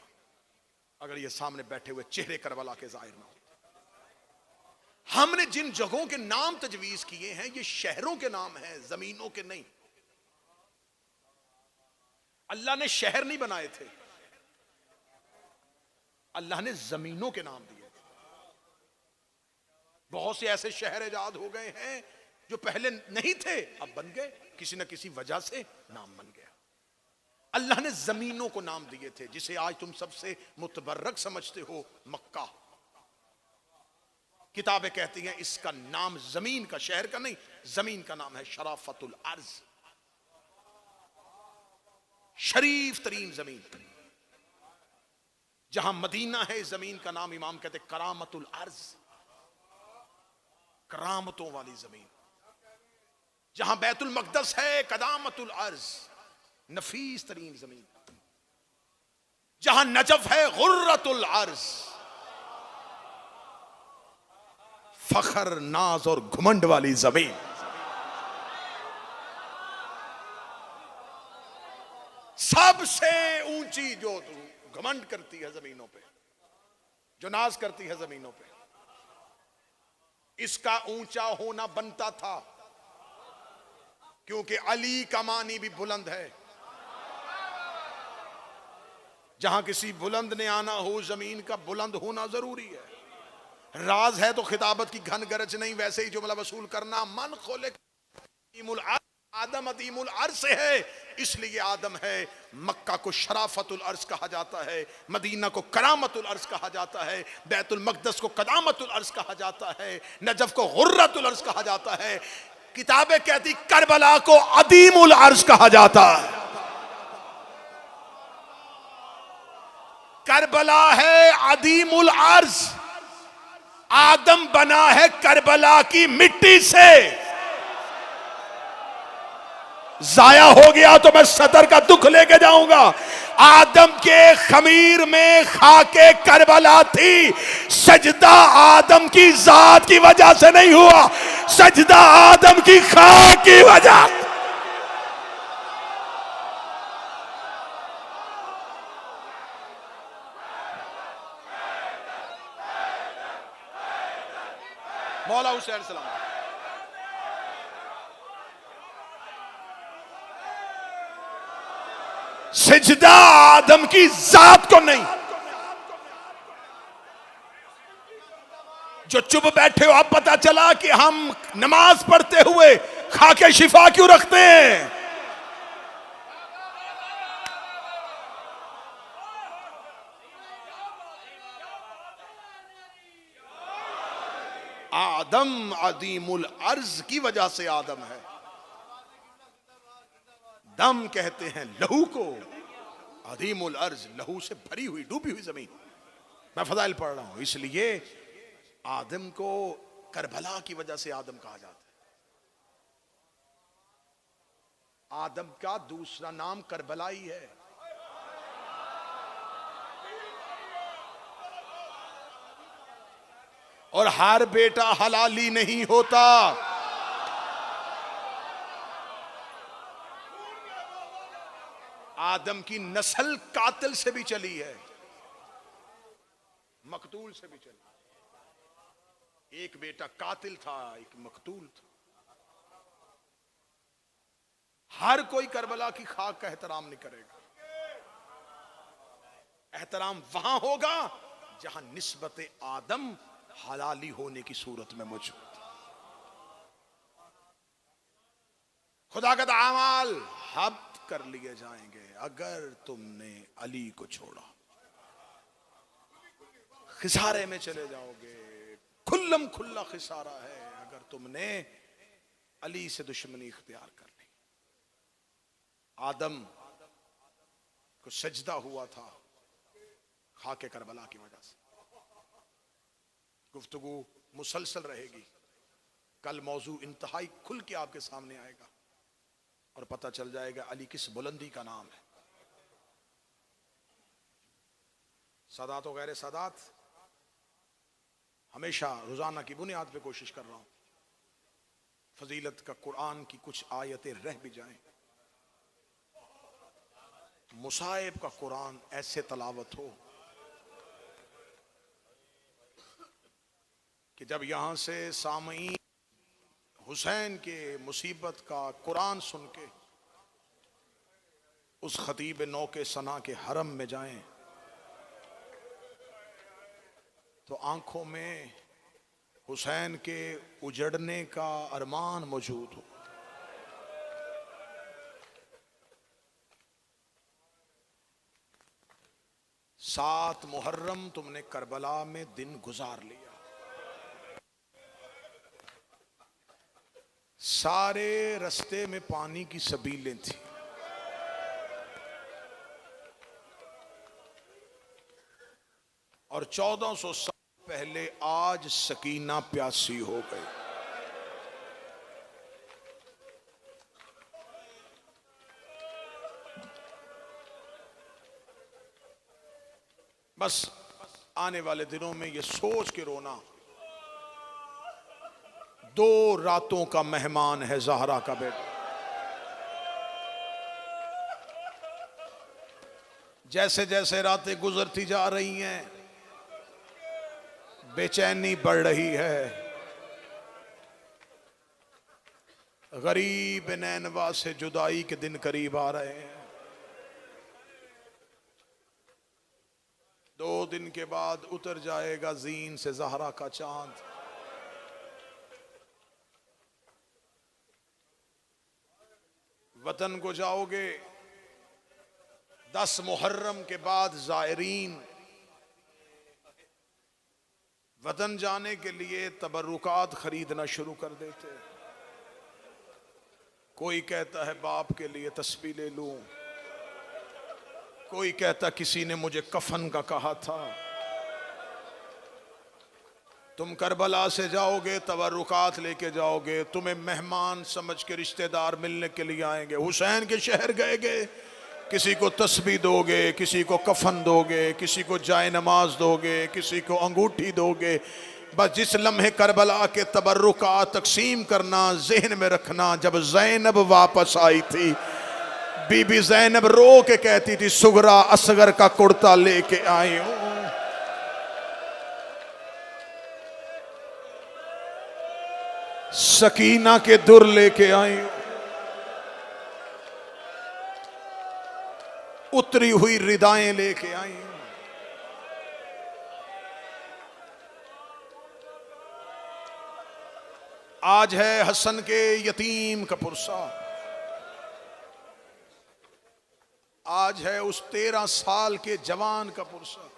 अगर ये सामने बैठे हुए चेहरे करबला के जाहिर ना हो। हमने जिन जगहों के नाम तजवीज किए हैं ये शहरों के नाम हैं, जमीनों के नहीं। अल्लाह ने शहर नहीं बनाए थे, अल्लाह ने जमीनों के नाम दिए थे। बहुत से ऐसे शहर इजाद हो गए हैं जो पहले नहीं थे, अब बन गए, किसी न किसी वजह से नाम बन गया। अल्लाह ने जमीनों को नाम दिए थे, जिसे आज तुम सबसे मुतबर्रक समझते हो, मक्का। किताबें कहती हैं इसका नाम जमीन का, शहर का नहीं, जमीन का नाम है शराफतुल अर्ज, शरीफ तरीन जमीन। जहां मदीना है जमीन का नाम इमाम कहते करामतुल अर्ज, करामतों वाली जमीन। जहां बैतुल मक़दस है कदामतुल अर्ज, नफीस तरीन जमीन। जहां नजफ है गुर्रतुल अर्ज, फखर नाज और घुमंड वाली जमीन। सबसे ऊंची जो घमंड करती है जमीनों पे, जो नाज करती है जमीनों पे, इसका ऊंचा होना बनता था क्योंकि अली का मानी भी बुलंद है। जहां किसी बुलंद ने आना हो, जमीन का बुलंद होना जरूरी है। राज है तो खिताबत की घन गरज नहीं, वैसे ही जुमला वसूल करना। मन खोले आदम अदीमुल अर्ज से है, इसलिए आदम है। मक्का को शराफतुल अर्ज कहा जाता है, मदीना को करामतुल अर्ज कहा जाता है, बैतुल मक़दस को कदामतुल अर्ज कहा जाता है, नजफ को गुर्रतुल अर्ज कहा जाता है। किताबें कहती करबला को अदीमुल अर्ज कहा जाता है। करबला है अदीमुल अर्ज, आदम बना है करबला की मिट्टी से। जाया हो गया तो मैं सदर का दुख लेके जाऊंगा। आदम के खमीर में खाके करबला थी, सजदा आदम की जात की वजह से नहीं हुआ, सजदा आदम की खाक की वजह। मौला हुसैन सलाम। सजदा आदम की जात को नहीं। जो चुप बैठे हो, अब पता चला कि हम नमाज पढ़ते हुए खाके शिफा क्यों रखते हैं। आदम अदीमुल अर्ज की वजह से आदम है। दम कहते हैं लहू को, अदीमुल अर्ज लहू से भरी हुई डूबी हुई जमीन। मैं फजाइल पढ़ रहा हूं, इसलिए आदम को करबला की वजह से आदम कहा जाता है। आदम का दूसरा नाम करबला ही है। और हर बेटा हलाली नहीं होता। आदम की नस्ल कातिल से भी चली है, मकतूल से भी चली। एक बेटा कातिल था, एक मकतूल था। हर कोई करबला की खाक का एहतराम नहीं करेगा। एहतराम वहां होगा जहां निस्बत आदम हलाली होने की सूरत में मौजूद। खुदा का अमाल हब्त कर लिए जाएंगे अगर तुमने अली को छोड़ा। खिसारे में चले जाओगे, खुल्लम खुल्ला खिसारा है अगर तुमने अली से दुश्मनी इख्तियार कर ली। आदम को सजदा हुआ था खाके करबला की वजह से। गुफ्तगू मुसलसल रहेगी। कल मौजू इंतहाई खुल के आपके सामने आएगा और पता चल जाएगा अली किस बुलंदी का नाम है। सादात और गैर सादात, हमेशा रोजाना की बुनियाद पे कोशिश कर रहा हूं फजीलत का कुरान की कुछ आयतें रह भी जाएं, मुसाइब का कुरान ऐसे तलावत हो कि जब यहां से सामईन हुसैन के मुसीबत का कुरान सुन के उस खतीब नौ के सना के हरम में जाएं तो आंखों में हुसैन के उजड़ने का अरमान मौजूद हो। सात मुहर्रम तुमने करबला में दिन गुजार लिया। सारे रस्ते में पानी की सबीलें थी। और 1400 साल पहले आज सकीना प्यासी हो गई। बस आने वाले दिनों में ये सोच के रोना, 2 रातों का मेहमान है ज़हरा का बेटा। जैसे जैसे रातें गुजरती जा रही हैं बेचैनी बढ़ रही है। गरीब नैनवा से जुदाई के दिन करीब आ रहे हैं। 2 दिन के बाद उतर जाएगा जीन से ज़हरा का चांद। वतन को जाओगे 10 मुहर्रम के बाद ज़ायरीन वतन जाने के लिए तबरुकात खरीदना शुरू कर देते। कोई कहता है बाप के लिए तस्बीह ले लूं, कोई कहता किसी ने मुझे कफन का कहा था। तुम करबला से जाओगे तबरुकात लेके जाओगे, तुम्हें मेहमान समझ के रिश्तेदार मिलने के लिए आएंगे। हुसैन के शहर गए किसी को तस्बीह दोगे, किसी को कफन दोगे, किसी को जाए नमाज दोगे, किसी को अंगूठी दोगे। बस जिस लम्हे करबला के तबरुकात तकसीम करना ज़हन में रखना। जब ज़ैनब वापस आई थी, बीबी ज़ैनब रो के कहती थी सुगरा असगर का कुर्ता लेके आई हूं। सकीना के दुर लेके आई हूं। उतरी हुई रिदाएं लेके आई हूं। आज है हसन के यतीम का पुरसा। आज है उस 13 साल के जवान का पुरसा।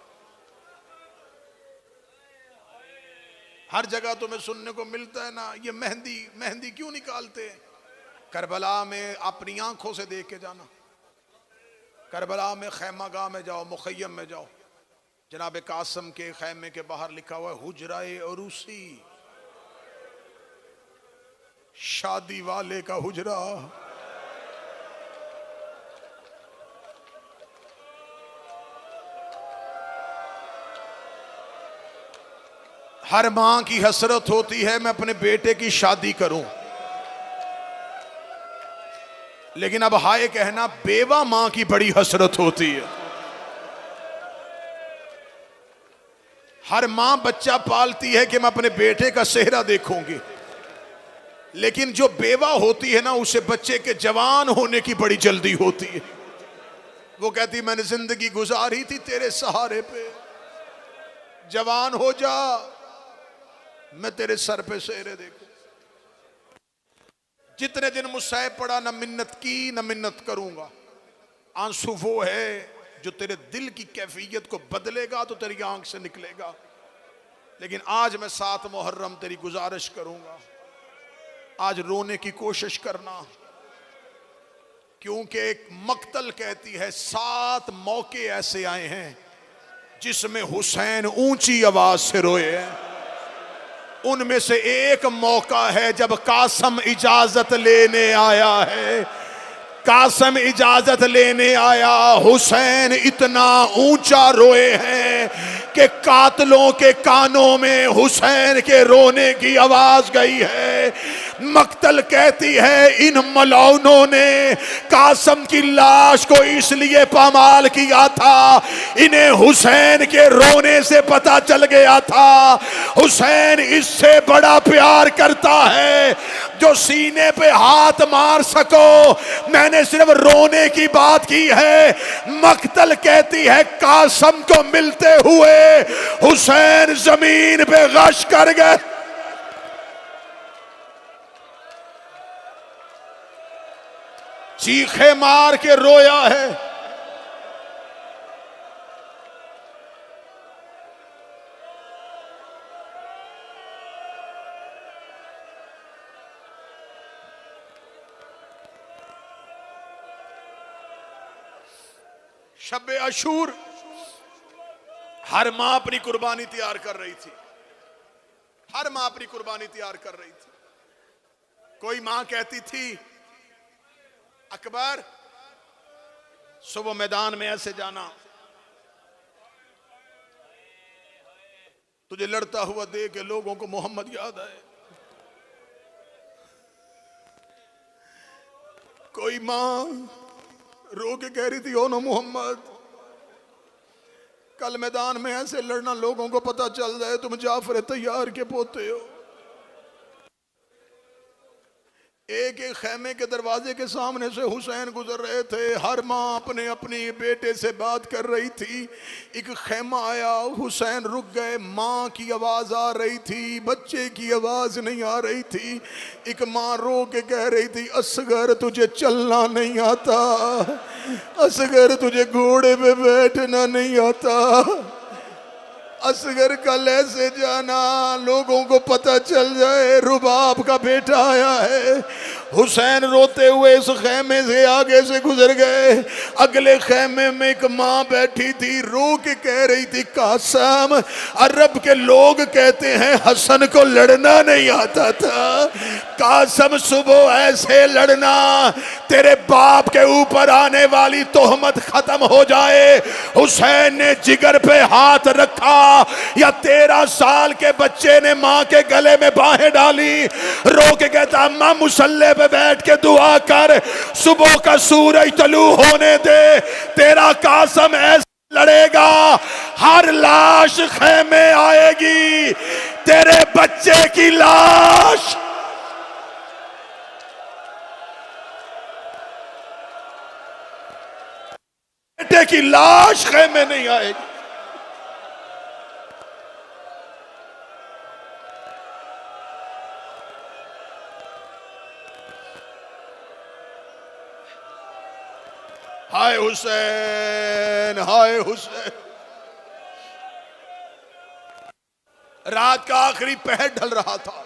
हर जगह तुम्हें सुनने को मिलता है ना, ये मेहंदी मेहंदी क्यों निकालते हैं? करबला में अपनी आंखों से देख के जाना। करबला में खैमा गाह में जाओ, मुखय्यम में जाओ, जनाब कासम के खैमे के बाहर लिखा हुआ है हुजराए अरूसी, शादी वाले का हुजरा। हर मां की हसरत होती है मैं अपने बेटे की शादी करूं, लेकिन अब हाय कहना बेवा मां की बड़ी हसरत होती है। हर मां बच्चा पालती है कि मैं अपने बेटे का चेहरा देखूंगी, लेकिन जो बेवा होती है ना उसे बच्चे के जवान होने की बड़ी जल्दी होती है। वो कहती मैंने जिंदगी गुजारी थी तेरे सहारे पे, जवान हो जा मैं तेरे सर पे सेहरे देखूं। जितने दिन मुझसे पड़ा न मिन्नत की न मिन्नत करूंगा। आंसू वो है जो तेरे दिल की कैफियत को बदलेगा तो तेरी आंख से निकलेगा। लेकिन आज मैं 7 मुहर्रम तेरी गुजारिश करूंगा, आज रोने की कोशिश करना, क्योंकि एक मक्तल कहती है 7 मौके ऐसे आए हैं जिसमें हुसैन ऊंची आवाज से रोए हैं। उनमें से एक मौका है जब कासम इजाजत लेने आया है। कासम इजाजत लेने आया, हुसैन इतना ऊंचा रोए हैं कि कातलों के कानों में हुसैन के रोने की आवाज गई है। मक्तल कहती है इन मलौनों ने कासम की लाश को इसलिए पामाल किया था, इन्हें हुसैन के रोने से पता चल गया था हुसैन इससे बड़ा प्यार करता है जो सीने पे हाथ मार सको। मैंने सिर्फ रोने की बात की है। मक्तल कहती है कासम को मिलते हुए हुसैन जमीन पे गश कर गए। चीखे मार के रोया है। शब अशूर हर मां अपनी कुर्बानी तैयार कर रही थी। हर मां अपनी कुर्बानी तैयार कर रही थी। कोई मां कहती थी अकबर सुबह मैदान में ऐसे जाना, तुझे लड़ता हुआ देख के लोगों को मोहम्मद याद आए। कोई मां रो के कह रही थी ओ ना मोहम्मद, कल मैदान में ऐसे लड़ना लोगों को पता चल जाए तुम जाफर तैयार के पोते हो। एक एक खेमे के दरवाजे के सामने से हुसैन गुजर रहे थे। हर माँ अपने अपने बेटे से बात कर रही थी। एक खेमा आया, हुसैन रुक गए। माँ की आवाज आ रही थी, बच्चे की आवाज नहीं आ रही थी। एक माँ रो के कह रही थी असगर तुझे चलना नहीं आता, असगर तुझे घोड़े पे बैठना नहीं आता, असगर कल ऐसे जाना लोगों को पता चल जाए रुबाब का बेटा आया है। हुसैन रोते हुए इस खेमे से आगे से गुजर गए। अगले खेमे में एक माँ बैठी थी, रो के कह रही थी कासम अरब के लोग कहते हैं हसन को लड़ना नहीं आता था। कासम सुबह ऐसे लड़ना तेरे बाप के ऊपर आने वाली तोहमत खत्म हो जाए। हुसैन ने जिगर पे हाथ रखा या 13 साल के बच्चे ने मां के गले में बाहें डाली, रो के कहता अम्मा मुसल्ले पे बैठ के दुआ कर, सुबह का सूरज तलू होने दे, तेरा कासम ऐसे लड़ेगा हर लाश खेमे आएगी, तेरे बच्चे की लाश बेटे की लाश खेमे नहीं आएगी। हाय हुसैन, हाय हुसैन। रात का आखिरी पहर ढल रहा था।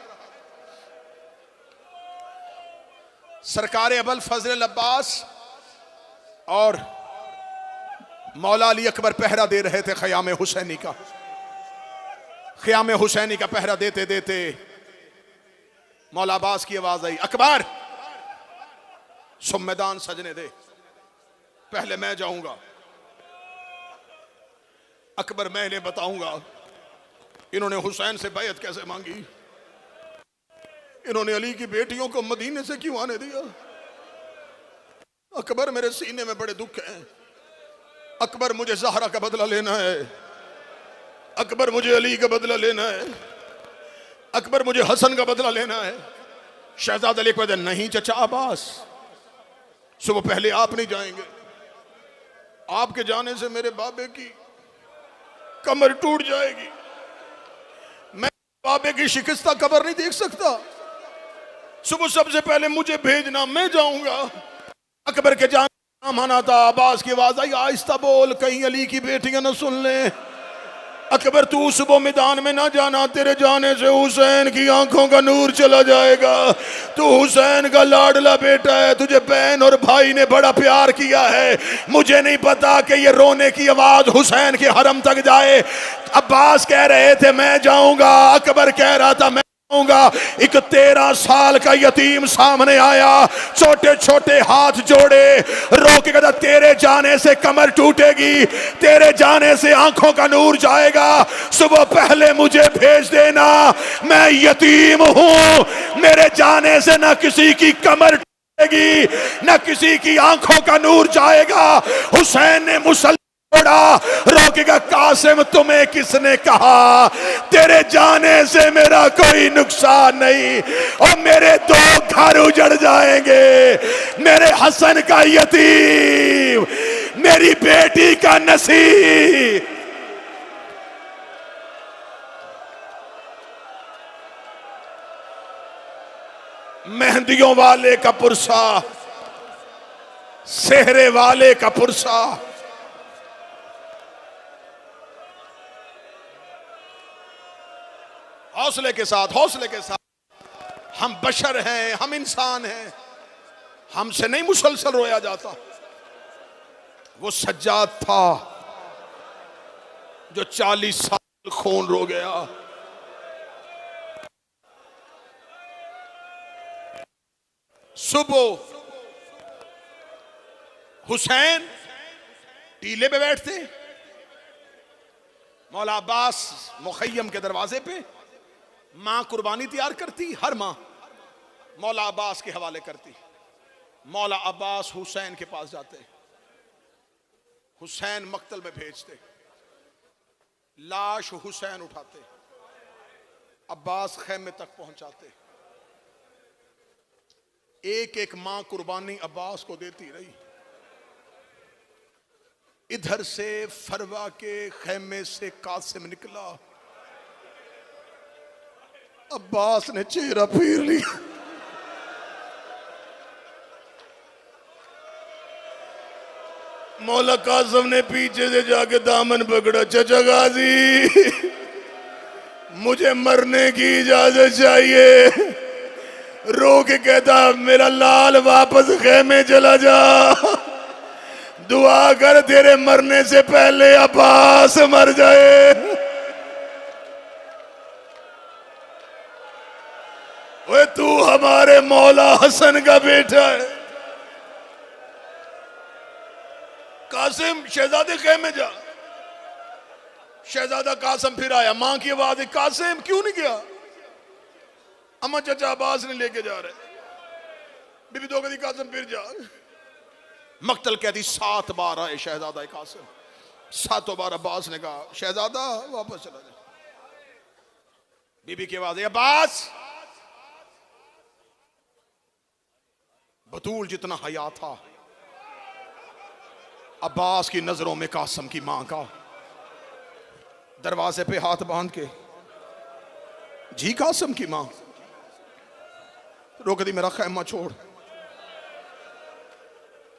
सरकार अबुल फजल अब्बास और मौला अली अकबर पहरा दे रहे थे ख़याम हुसैनी का। ख़याम हुसैनी का पहरा देते देते मौला अब्बास की आवाज आई, अकबर सो मैदान सजने दे, पहले मैं जाऊंगा। अकबर मैं इन्हें बताऊंगा इन्होंने हुसैन से बैयत कैसे मांगी, इन्होंने अली की बेटियों को मदीने से क्यों आने दिया। अकबर मेरे सीने में बड़े दुख हैं, अकबर मुझे ज़हरा का बदला लेना है, अकबर मुझे अली का बदला लेना है, अकबर मुझे हसन का बदला लेना है। शहजाद अली को नहीं चचा अब्बास, सुबह पहले आप नहीं जाएंगे, आपके जाने से मेरे बाबे की कमर टूट जाएगी, मैं बाबे की शिकस्ता कबर नहीं देख सकता, सुबह सबसे पहले मुझे भेजना, मैं जाऊंगा। अकबर के जाने का नाम आना था। अब्बास की आवाज आई, आहिस्ता बोल कहीं अली की बेटियां न सुन ले। अकबर तू सुबह मैदान में ना जाना, तेरे जाने से हुसैन की आंखों का नूर चला जाएगा। तू हुसैन का लाडला बेटा है, तुझे बहन और भाई ने बड़ा प्यार किया है, मुझे नहीं पता कि ये रोने की आवाज हुसैन के हरम तक जाए। अब्बास कह रहे थे मैं जाऊंगा, अकबर कह रहा था मैं जाऊंगा। एक 13 साल का यतीम सामने आया, छोटे छोटे हाथ जोड़े, रो के कहता तेरे जाने से कमर टूटेगी, तेरे जाने से आंखों का नूर जाएगा, सुबह पहले मुझे भेज देना, मैं यतीम हूं, मेरे जाने से ना किसी की कमर टूटेगी ना किसी की आंखों का नूर जाएगा। हुसैन ने मुसल्ला रोकेगा, कासिम तुम्हें किसने कहा तेरे जाने से मेरा कोई नुकसान नहीं, और मेरे 2 घर उजड़ जाएंगे, मेरे हसन का यतीम, मेरी बेटी का नसीब। मेहंदियों वाले का पुरसा, सेहरे वाले का पुरसा, हौसले के साथ, हौसले के साथ, हम बशर हैं, हम इंसान हैं, हमसे नहीं मुसलसल रोया जाता। वो सज्जाद था जो 40 साल खून रो गया। सुबह हुसैन टीले पे बैठते, मौला अब्बास मुखय्यम के दरवाजे पे, मां कुर्बानी तैयार करती, हर मां मौला अब्बास के हवाले करती। मौला अब्बास हुसैन के पास जाते, हुसैन मक्तल में भेजते, लाश हुसैन उठाते, अब्बास खैमे तक पहुंचाते। एक एक मां कुर्बानी अब्बास को देती रही। इधर से फरवा के खैमे से कासिम निकला, अब्बास ने चेहरा फेर लिया, मौला कासिम ने पीछे से जाके दामन पकड़ा, चचा गाजी मुझे मरने की इजाजत चाहिए। रो के कहता मेरा लाल वापस खैमे चला जा, दुआ कर तेरे मरने से पहले अब्बास मर जाए। ओए तू हमारे मौला हसन का बेटा है। कासिम शहजादे खैमे जा। शहजादा कासिम फिर आया, मां की आवाज, कासिम क्यों नहीं गया? अम्मा चचा अब्बास ने लेके जा रहे। बीबी दो कहती कासिम फिर जा। मक्तल कहती 7 बार आए शहजादा कासिम, 7 बार अब्बास ने कहा शहजादा वापस चला जा। बीबी की आवाज, अब्बास। बतूल जितना हया था अब्बास की नजरों में कासिम की मां का। दरवाजे पे हाथ बांध के, जी कासिम की मां। रोक दी, मेरा खैमा छोड़,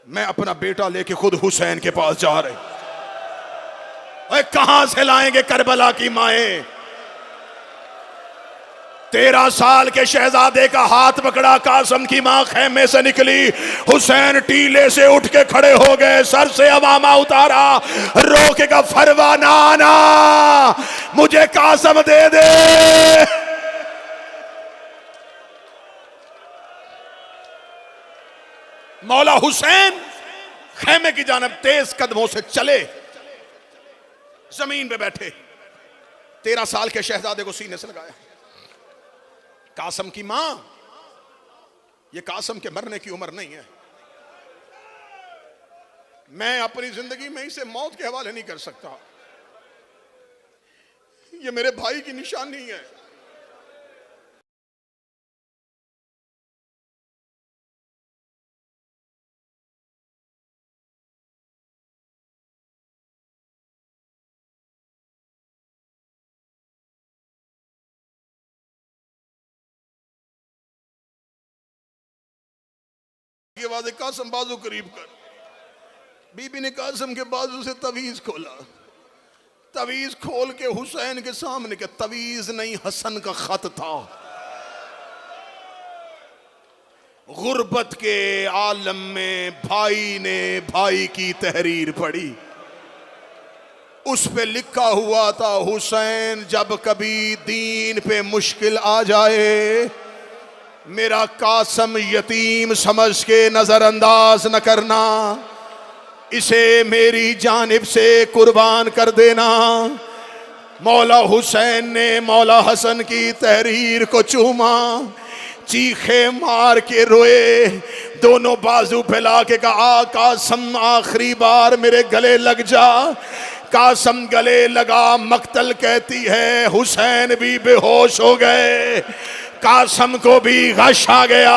मैं अपना बेटा लेके खुद हुसैन के पास जा रहे। कहां से लाएंगे करबला की माएं? 13 साल के शहजादे का हाथ पकड़ा, कासम की मां खेमे से निकली, हुसैन टीले से उठ के खड़े हो गए, सर से अमामा उतारा, रोके का फरवाना आना, मुझे कासम दे दे। मौला हुसैन खेमे की जानब तेज कदमों से चले, जमीन पे बैठे, 13 साल के शहजादे को सीने से लगाया। कासम की मां, ये कासम के मरने की उम्र नहीं है, मैं अपनी जिंदगी में इसे मौत के हवाले नहीं कर सकता, ये मेरे भाई की निशानी है। ये वादे कासम बाजू करीब कर, बीबी ने कासम के बाजू से तवीज खोला, तवीज खोल के हुसैन के सामने के, तवीज नहीं हसन का खत था। गुर्बत के आलम में भाई ने भाई की तहरीर पढ़ी, उस पे लिखा हुआ था, हुसैन जब कभी दीन पे मुश्किल आ जाए, मेरा कासम यतीम समझ के नजरअंदाज न करना, इसे मेरी जानिब से कुर्बान कर देना। मौला हुसैन ने मौला हसन की तहरीर को चूमा, चीखे मार के रोए, दोनों बाजू फैला के कहा, कासम आखिरी बार मेरे गले लग जा। कासम गले लगा, मक्तल कहती है, हुसैन भी बेहोश हो गए, कासम को भी गश आ गया।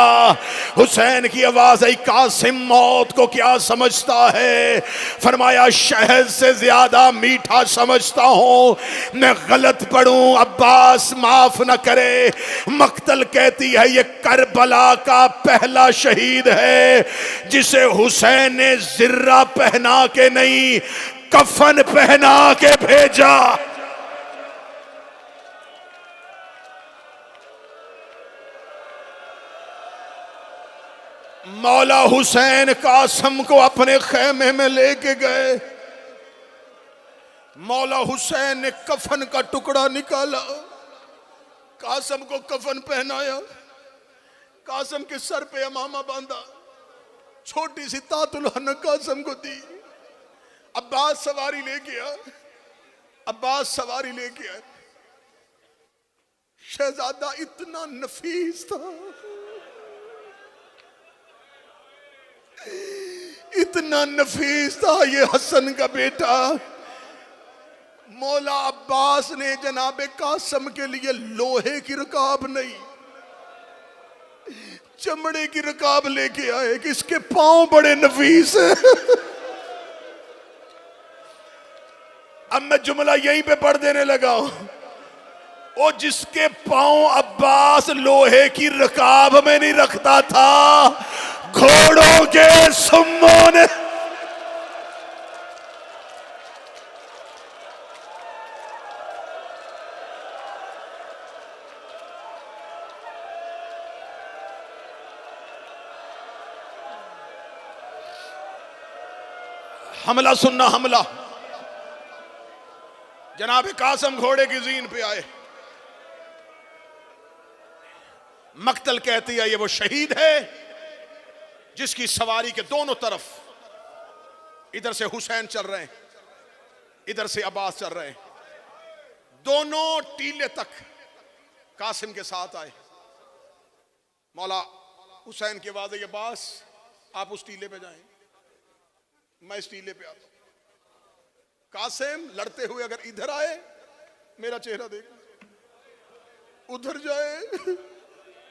हुसैन की आवाज आई, कासिम मौत को क्या समझता है? फरमाया, शहद से ज्यादा मीठा समझता हूं, मैं गलत पढ़ूं, अब्बास माफ न करे। मक्तल कहती है, ये करबला का पहला शहीद है जिसे हुसैन ने जिर्रा पहना के नहीं, कफन पहना के भेजा। मौला हुसैन कासम को अपने खेमे में लेके गए, मौला हुसैन ने कफन का टुकड़ा निकाला, कासम को कफन पहनाया, कासम के सर पे अमामा बांधा, छोटी सी तातुल कासम को दी। अब्बास सवारी लेके आया, अब्बास सवारी लेके आया। शहजादा इतना नफीस था, इतना नफीस था, ये हसन का बेटा। मौला अब्बास ने जनाबे कासम के लिए लोहे की रकाब नहीं, चमड़े की रकाब लेके आए कि इसके पांव बड़े नफीस हैं। अब मैं जुमला यहीं पे पढ़ देने लगा हूं, वो जिसके पांव अब्बास लोहे की रकाब में नहीं रखता था, घोड़ों के सुम्मों ने हमला सुनना, हमला। जनाब कासम घोड़े की जीन पे आए, मक्तल कहती है, ये वो शहीद है जिसकी सवारी के दोनों तरफ, इधर से हुसैन चल रहे हैं, इधर से अब्बास चल रहे हैं, दोनों टीले तक कासिम के साथ आए। मौला हुसैन के बाद, अब्बास आप उस टीले पे जाएं, मैं इस टीले पे आता हूं। कासिम लड़ते हुए अगर इधर आए, मेरा चेहरा देख, उधर जाए,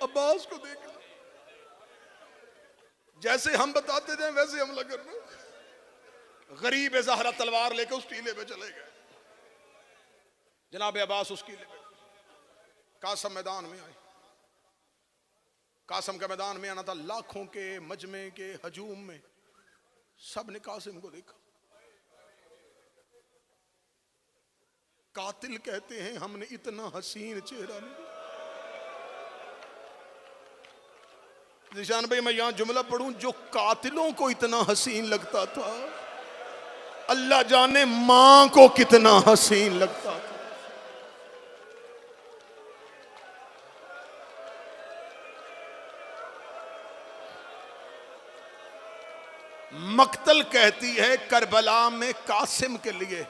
अब्बास को देख, जैसे हम बताते जाए वैसे हमला करना। गरीब ज़हरा तलवार लेकर उस टीले पे चले गए, जनाब अब्बास उस टीले पे, कासम मैदान में आए। कासम का मैदान में आना था, लाखों के मजमे के हजूम में सब ने कासिम को देखा। कातिल कहते हैं, हमने इतना हसीन चेहरा नहीं। निशान भाई मैं यहां जुमला पढ़ूं, जो कातिलों को इतना हसीन लगता था, अल्लाह जाने मां को कितना हसीन लगता था। मक्तल कहती है करबला में कासिम के लिए,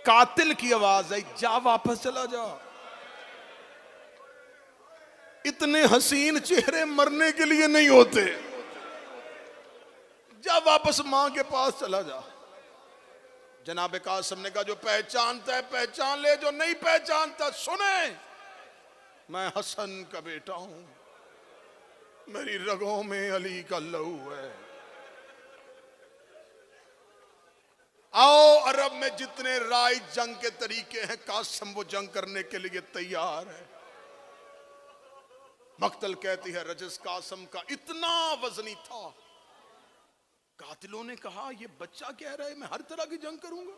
कातिल की आवाज आई, जा वापस चला जा। इतने हसीन चेहरे मरने के लिए नहीं होते, जा वापस मां के पास चला जा। जनाब कासिम ने कहा जो पहचानता है पहचान ले, जो नहीं पहचानता सुने, मैं हसन का बेटा हूं, मेरी रगों में अली का लहू है। आओ अरब में जितने राय जंग के तरीके हैं, कासिम वो जंग करने के लिए तैयार है। मक्तल कहती है रजस कासिम का इतना वजनी था, कातिलों ने कहा ये बच्चा कह रहा है मैं हर तरह की जंग करूंगा।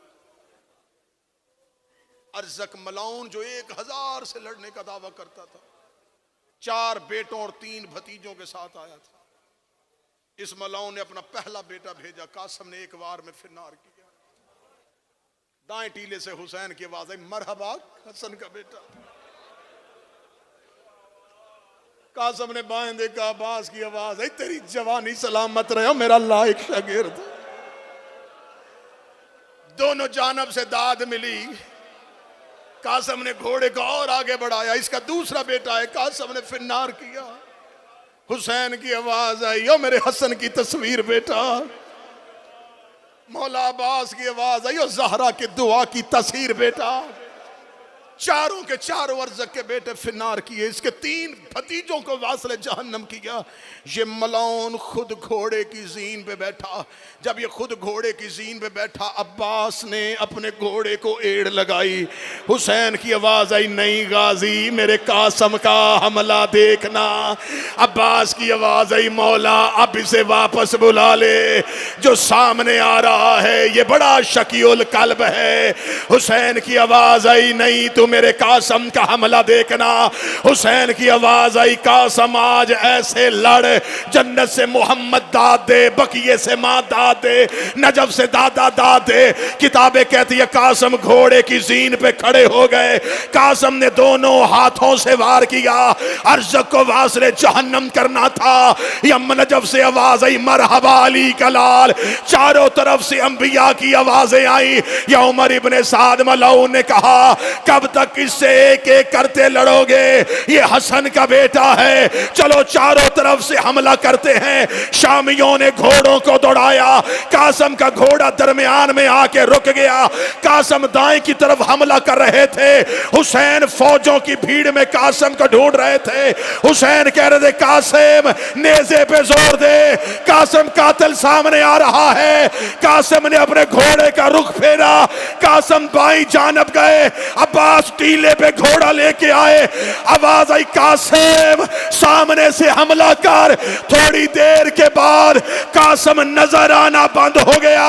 अरजक मलाउन जो 1000 से लड़ने का दावा करता था, 4 बेटों और 3 भतीजों के साथ आया था। इस मलाउन ने अपना पहला बेटा भेजा, कासिम ने एक बार में फिनार किया। दाएं टीले से हुसैन की आवाज आई, मरहबा हसन का बेटा। कासिम ने बाएं देखा, अब्बास की आवाज आई, तेरी जवानी सलामत रहे मेरा लायक शागिर्द। दोनों जानब से दाद मिली। कासिम ने घोड़े को और आगे बढ़ाया, इसका दूसरा बेटा है। कासिम ने फिनार किया। हुसैन की आवाज आई, ओ मेरे हसन की तस्वीर बेटा। मौला अब्बास की आवाज आई, ओ ज़हरा की दुआ की तस्वीर बेटा। चारों के चारों अरज़क के बेटे फिनार किए। इसके 3 भतीजों को वासले जहन्नम किया। ये मलाउन खुद घोड़े की जीन पे बैठा। जब ये खुद घोड़े की जीन पे बैठा, अब्बास ने अपने घोड़े को एड़ लगाई। हुसैन की आवाज आई, नहीं गाजी मेरे कासिम का हमला देखना। अब्बास की आवाज आई, मौला अब इसे वापस बुला ले, जो सामने आ रहा है ये बड़ा शकीउल कल्ब है। हुसैन की आवाज आई, नहीं तू मेरे कासिम का हमला देखना। हुसैन की आवाज आई, कासिम आज ऐसे लड़, जन्नत से मोहम्मद दाद दे, बकिए से मां दाद दे, नजब से दादा दाद दे। किताबें कहती है कासिम घोड़े की जीन पे खड़े हो गए। कासिम ने दोनों हाथों से वार किया। अरज़क को वासले जहन्नम करना था। यम नजब से आवाज आई, मरहबा अली कलाल। चारों तरफ से अंबिया की आवाजें आई। या उमर इब्ने साद मलाउन ने कहा, कब तक इससे एक एक करते लड़ोगे, ये हसन का बेटा है। चलो चारों तरफ से हमला करते हैं। शामियों ने घोड़ों को दौड़ाया। कासिम का घोड़ा दरमियान में आके रुक गया। कासिम दाएं की तरफ हमला कर रहे थे। हुसैन फौजों की भीड़ में कासिम को ढूंढ रहे थे। हुसैन कह रहे थे, कासिम नेज़े पे जोर दे, कासिम कातिल सामने आ रहा है। कासिम ने अपने घोड़े का रुख फेरा। कासिम बाईं जानब गए। अब्बास टीले पे घोड़ा लेके आए। आवाज आई, कासिम सामने से हमला कर। थोड़ी देर के बाद कासिम नजर आना बंद हो गया।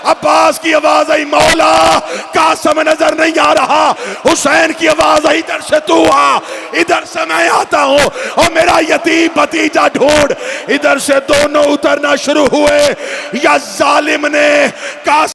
अब्बास की आवाज आई, मौला कासिम नजर नहीं आ रहा। हुसैन की आवाज आई, इधर से तू आ, इधर से मैं आता हूं, और मेरा यतीम भतीजा ढूंढ। इधर से दोनों उतरना शुरू हुए। या जालिम ने कासिम